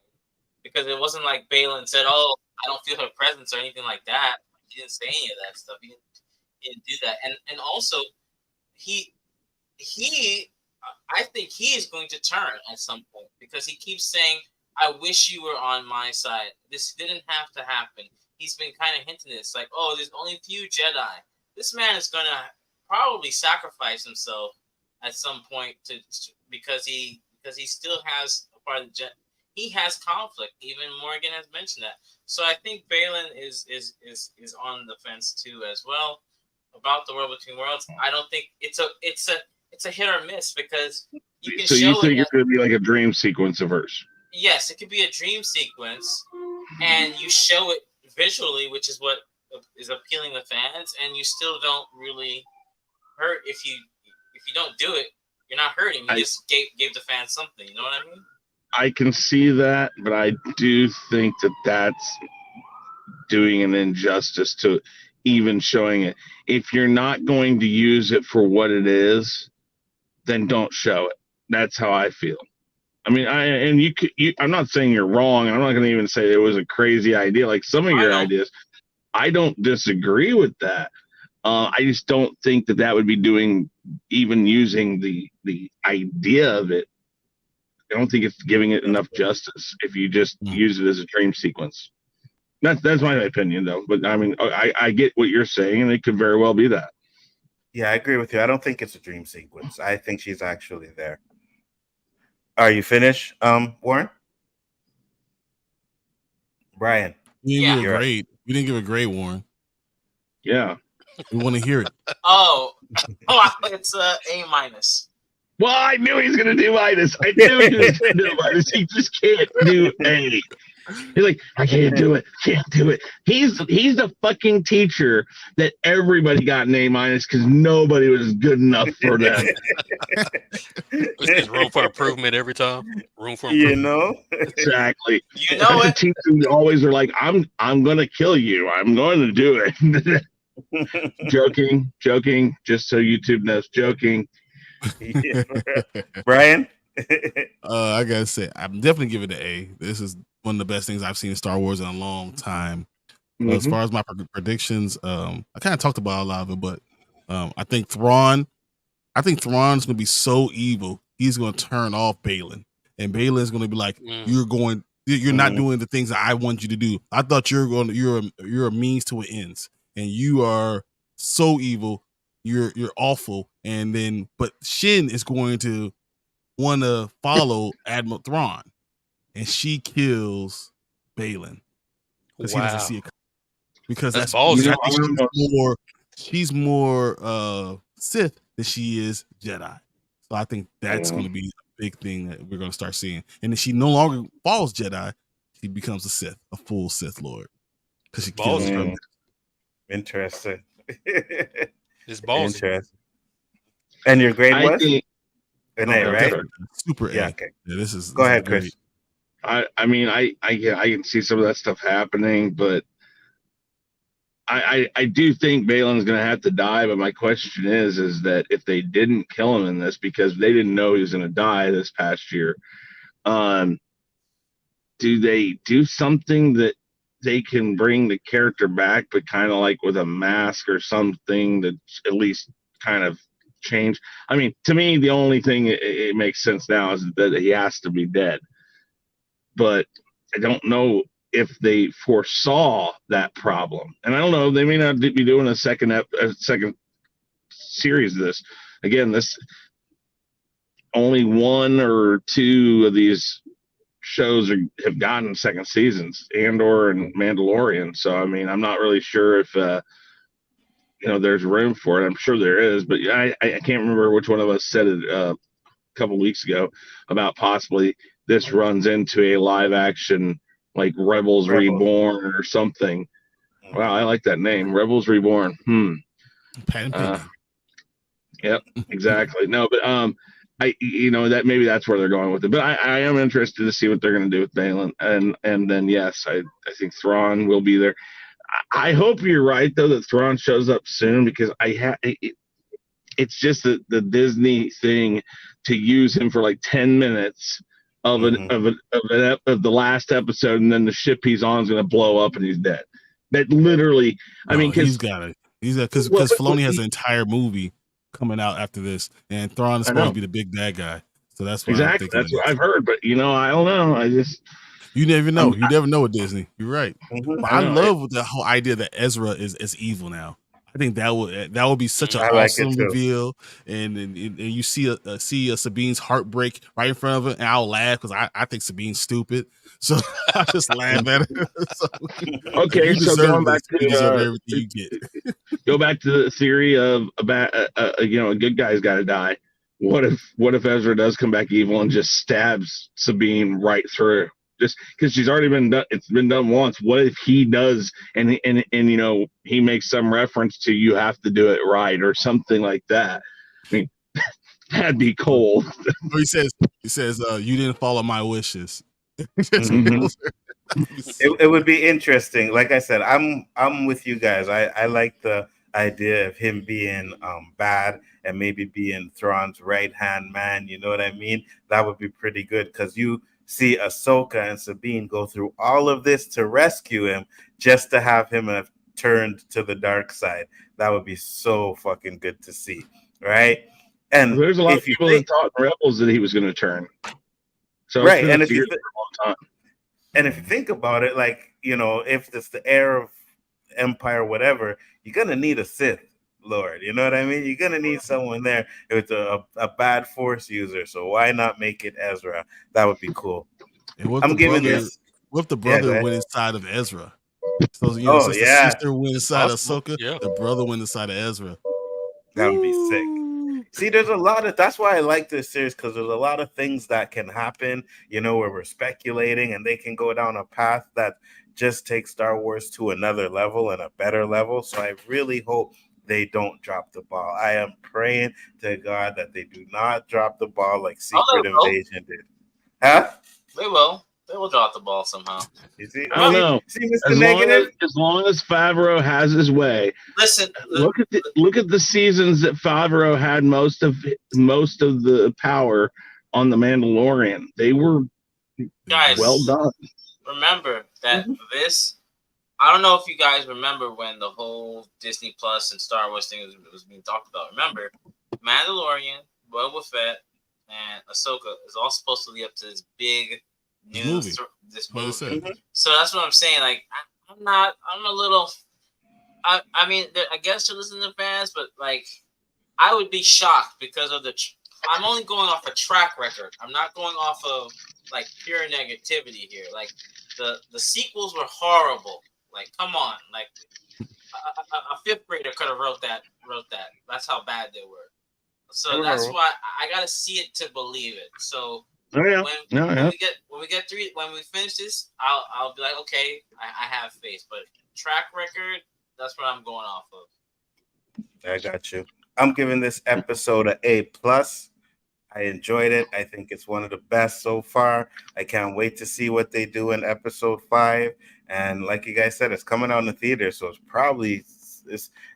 because it wasn't like Baylan said, "Oh, I don't feel her presence" or anything like that. He didn't say any of that stuff. He didn't do that. And also, I think he is going to turn at some point, because he keeps saying, "I wish you were on my side. This didn't have to happen." He's been kind of hinting this, like, "Oh, there's only a few Jedi." This man is gonna probably sacrifice himself at some point because he still has a part of the he has conflict. Even Morgan has mentioned that. So I think Baylan is on the fence too as well about the world between worlds. I don't think it's a hit or miss, because you can.
So you think it's going to be like a dream sequence of hers?
Yes, it could be a dream sequence, and you show it visually, which is what is appealing to fans, and you still don't really hurt if you don't do it. You're not hurting. You just gave the fans something. You know what I mean?
I can see that, but I do think that that's doing an injustice to even showing it. If you're not going to use it for what it is, then don't show it. That's how I feel. I mean, I'm not saying you're wrong, and I'm not going to even say it was a crazy idea. Like some of your ideas, I don't disagree with that. I just don't think that would be even using the idea of it. I don't think it's giving it enough justice if you just use it as a dream sequence. That's my opinion, though. But I mean, I get what you're saying, and it could very well be that.
Yeah, I agree with you. I don't think it's a dream sequence. I think she's actually there. Are you finished, Warren? Brian?
You didn't give a grade. You didn't give a grade, Warren.
Yeah.
We want to hear it.
It's A minus.
Well, I knew he was going to do minus. I knew he was going to do minus. He just can't do A. He's like, I can't do it. Can't do it. He's the fucking teacher that everybody got an A minus because nobody was good enough for them.
There's room for improvement every time. Room for improvement.
You know?
Exactly.
You know it.
Teachers always are like, I'm going to kill you. I'm going to do it. Joking. Just so YouTube knows, joking.
Yeah. Brian?
I gotta say, I'm definitely giving it an A. This is one of the best things I've seen in Star Wars in a long time. Mm-hmm. As far as my predictions, I kind of talked about a lot of it, but I think Thrawn's gonna be so evil. He's gonna turn off Baylan, and Baylan's gonna be like, "You're not doing the things that I want you to do. I thought you're a means to an ends, and you are so evil. You're awful." And then, but Shin is going to want to follow Admiral Thrawn, and she kills Baylan because he doesn't see it. Because that's ballsy. I think she's more Sith than she is Jedi. So I think that's going to be a big thing that we're going to start seeing. And if she no longer follows Jedi, she becomes a Sith, a full Sith Lord, because she kills her.
Interesting.
It's ballsy.
Interesting. And your grade was? An A, right?
Super A.
Yeah, okay.
Yeah, this is.
Go ahead, Chris.
I mean, I can see some of that stuff happening, but I do think Baylan's going to have to die. But my question is that if they didn't kill him in this because they didn't know he was going to die this past year, do they do something that they can bring the character back, but kind of like with a mask or something that at least kind of change? I mean, to me, the only thing it makes sense now is that he has to be dead. But I don't know if they foresaw that problem, and I don't know. They may not be doing a second series of this. Again, this only one or two of these shows have gotten second seasons, Andor and Mandalorian. So I mean, I'm not really sure if there's room for it. I'm sure there is, but I can't remember which one of us said it a couple weeks ago about possibly this runs into a live action like Rebels Reborn or something. Wow, I like that name, Rebels Reborn. Yep, exactly. No, but that maybe that's where they're going with it. But I am interested to see what they're going to do with Balin, and then yes, I think Thrawn will be there. I hope you're right though that Thrawn shows up soon, because it's just the Disney thing to use him for like 10 minutes of the last episode, and then the ship he's on is going to blow up and he's dead. That literally,
he's got it. He's got because Filoni has an entire movie coming out after this, and Thrawn is supposed to be the big bad guy. So that's what
exactly. That's what I've heard, but I don't know.
You never know. You never know with Disney. You're right. But I love the whole idea that Ezra is evil now. I think that would be such an awesome reveal, and you see Sabine's heartbreak right in front of it, and I'll laugh because I think Sabine's stupid, so I just laugh at it.
Okay, so going back to
everything you get.
Go back to the theory of a good guy's got to die. What if Ezra does come back evil and just stabs Sabine right through? Just because she's already been done, it's been done once. What if he does, and he makes some reference to you have to do it right or something like that? I mean, that'd be cool.
He says you didn't follow my wishes.
It would be interesting. Like I said, I'm with you guys. I like the idea of him being bad and maybe being Thrawn's right hand man. You know what I mean? That would be pretty good, because you see Ahsoka and Sabine go through all of this to rescue him, just to have him have turned to the dark side. That would be so fucking good to see, right? And
there's a lot of people that thought Rebels that he was going to turn. So
right, and if you think about it, like, if it's the heir of Empire, whatever, you're gonna need a Sith Lord. You know what I mean? You're gonna need someone there with a bad Force user. So why not make it Ezra? That would be cool. I'm giving this.
What if the brother went inside of Ezra? So the sister went inside of Ahsoka, the brother went inside of Ezra.
That would be sick. See, there's a lot of. That's why I like this series, because there's a lot of things that can happen. Where we're speculating, and they can go down a path that just takes Star Wars to another level and a better level. So I really hope they don't drop the ball. I am praying to God that they do not drop the ball like Secret Invasion did. Huh?
They will. They will drop the ball somehow.
I don't know.
See, Mr. Negative?
As long as Favreau has his way.
Listen,
look at the seasons that Favreau had most of the power on the Mandalorian. They were well done.
Remember that this. I don't know if you guys remember when the whole Disney Plus and Star Wars thing was being talked about. Remember, Mandalorian, Boba Fett, and Ahsoka is all supposed to lead up to this big this movie. So that's what I'm saying. Like, I'm a little. I mean, I guess you're listening to fans, but like, I would be shocked because of I'm only going off a track record. I'm not going off of like pure negativity here. Like the sequels were horrible. Like, come on, like a fifth grader could have wrote that. That's how bad they were. So that's why I gotta see it to believe it. So when we finish this, I'll be like, okay, I have faith. But track record, that's what I'm going off of.
I got you. I'm giving this episode an A+. I enjoyed it. I think it's one of the best so far. I can't wait to see what they do in episode 5. And like you guys said, it's coming out in the theater, so it's probably.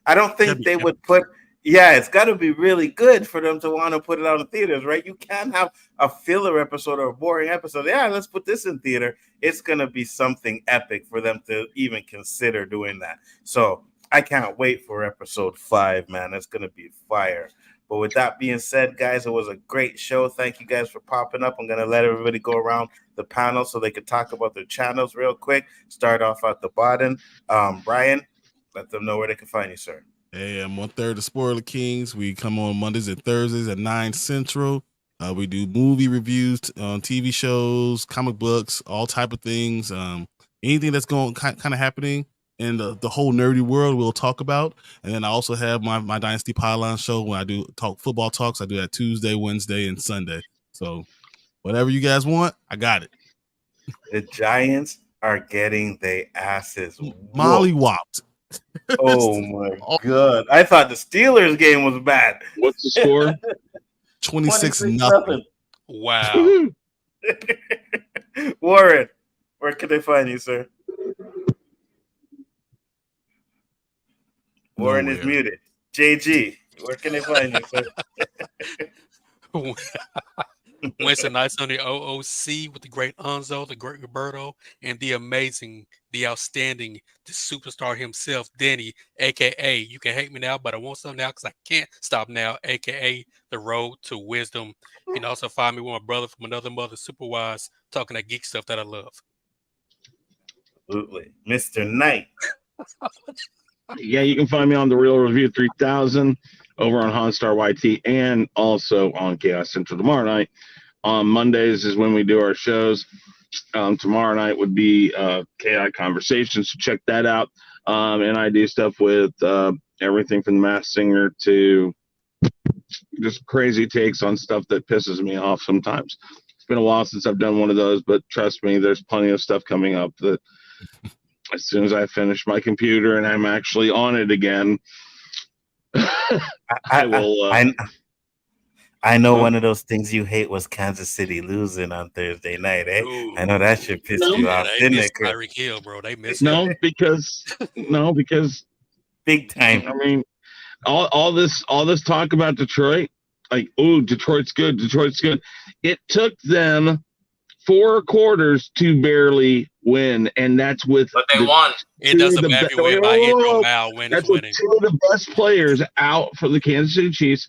I don't think they would put. Yeah, it's got to be really good for them to want to put it out in theaters, right? You can't have a filler episode or a boring episode. Yeah, let's put this in theater. It's going to be something epic for them to even consider doing that. So I can't wait for episode 5, man. It's going to be fire. But with that being said, guys, it was a great show. Thank you guys for popping up. I'm going to let everybody go around the panel so they could talk about their channels real quick. Start off at the bottom. Brian, let them know where they can find you, sir.
Hey, I'm 1/3 of Spoiler Kings. We come on Mondays and Thursdays at 9 Central. We do movie reviews on TV shows, comic books, all type of things. Anything that's going kind of happening in the whole nerdy world, we'll talk about. And then I also have my Dynasty Pylon show when I do football talks. I do that Tuesday, Wednesday, and Sunday. So whatever you guys want, I got it.
The Giants are getting their asses
mollywopped.
Oh my god! I thought the Steelers game was bad.
What's the score?
26-0.
Wow.
Warren, where can they find you, sir? Warren is muted. JG, where can they find you, sir?
Wednesday nights on the OOC with the great Onzo, the great Roberto, and the amazing, the outstanding, the superstar himself, Denny, aka you can hate me now, but I won't stop now because I can't stop now, aka the road to wisdom. You can also find me with my brother from another mother, Superwise, talking that geek stuff that I love.
Absolutely. Mr. Knight.
Yeah, you can find me on The Real Review 3000 over on Honstar YT and also on Chaos Central tomorrow night. On Mondays is when we do our shows. Tomorrow night would be KI Conversations, so check that out. And I do stuff with everything from The Masked Singer to just crazy takes on stuff that pisses me off sometimes. It's been a while since I've done one of those, but trust me, there's plenty of stuff coming up that as soon as I finish my computer and I'm actually on it again, I will.
I know one of those things you hate was Kansas City losing on Thursday night, eh?
Ooh.
I know that should piss you off,
They
didn't
missed
it, Chris?
Tyreek Hill, bro. They missed
no, because
big time.
I mean, all this talk about Detroit, like, oh, Detroit's good. It took them 4 quarters to barely win, and that's with.
But they won.
It doesn't matter if you win by inch or mile. Win is
That's with
winning.
2 of the best players out for the Kansas City Chiefs,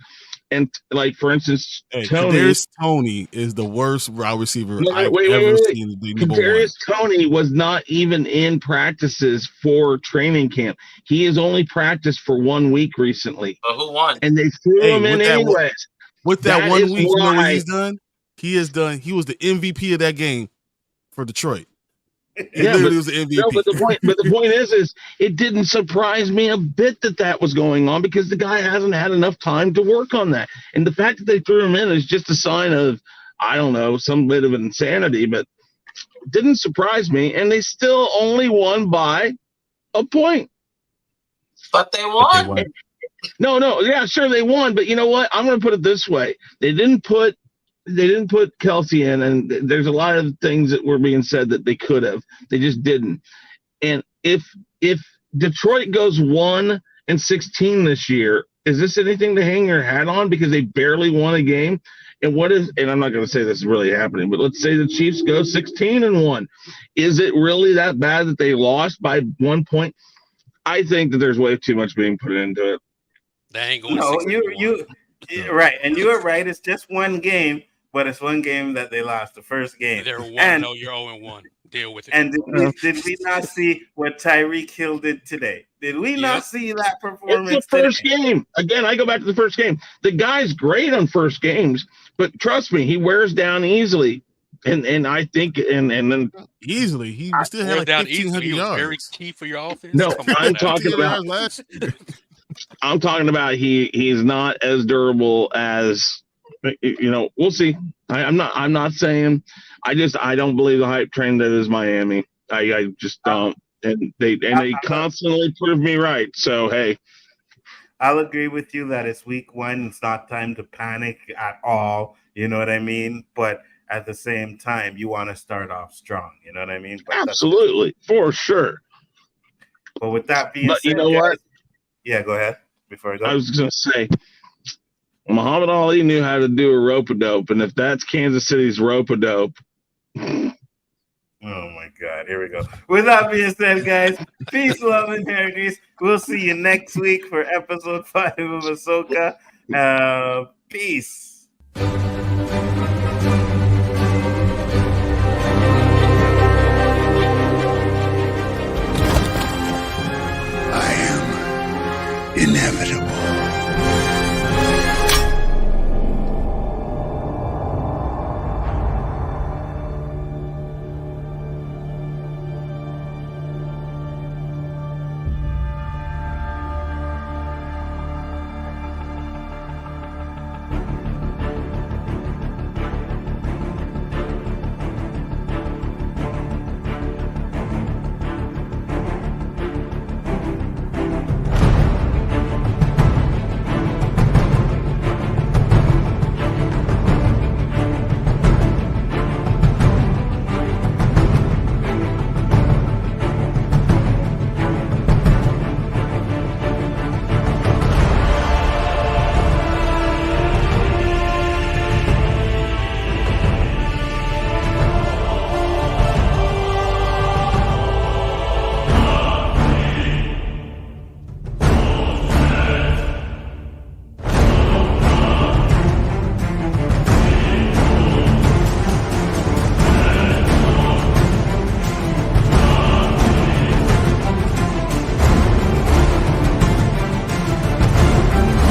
and like for instance,
Tony is the worst wide receiver I've ever seen.
Kadarius Toney was not even in practices for training camp. He has only practiced for 1 week recently.
But who won?
And they threw him in anyways.
With that 1 week, you know what he's done? He was the MVP of that game for Detroit.
Yeah,
literally was the MVP.
No, but the point is it didn't surprise me a bit that was going on because the guy hasn't had enough time to work on that. And the fact that they threw him in is just a sign of, I don't know, some bit of insanity, but it didn't surprise me. And they still only won by a point.
But they won.
No, yeah, sure they won, but you know what? I'm going to put it this way: they didn't put Kelsey in, and there's a lot of things that were being said that they could have. They just didn't. And if Detroit goes 1-16 this year, is this anything to hang your hat on because they barely won a game? And I'm not going to say this is really happening, but let's say the Chiefs go 16-1. Is it really that bad that they lost by 1 point? I think that there's way too much being put into it.
They ain't going.
No, you're right, and you are right. It's just one game, but it's one game that they lost, the first game.
They're 1-0. You're 0-1. Deal with it.
And did we not see what Tyreek Hill did today? Did we not see that performance?
It's the first game. Again, I go back to the first game. The guy's great on first games, but trust me, he wears down easily. And I think and then
easily he still had like 1,500 yards.
Very key for your offense.
No, I'm talking about. I'm talking about he's not as durable as, you know. We'll see. I'm not saying. I don't believe the hype train that is Miami. I just don't. And they constantly prove me right. So hey,
I'll agree with you that it's week 1. It's not time to panic at all. You know what I mean? But at the same time, you want to start off strong. You know what I mean? But
absolutely, for sure.
But with that being said,
you know what?
Yeah, go ahead. Before I go,
I was going to say, Muhammad Ali knew how to do a rope-a-dope, and if that's Kansas City's rope-a-dope.
Oh my God, here we go. With that being said, guys, peace, love, and hair. We'll see you next week for episode 5 of Ahsoka. Peace.
Inevitable.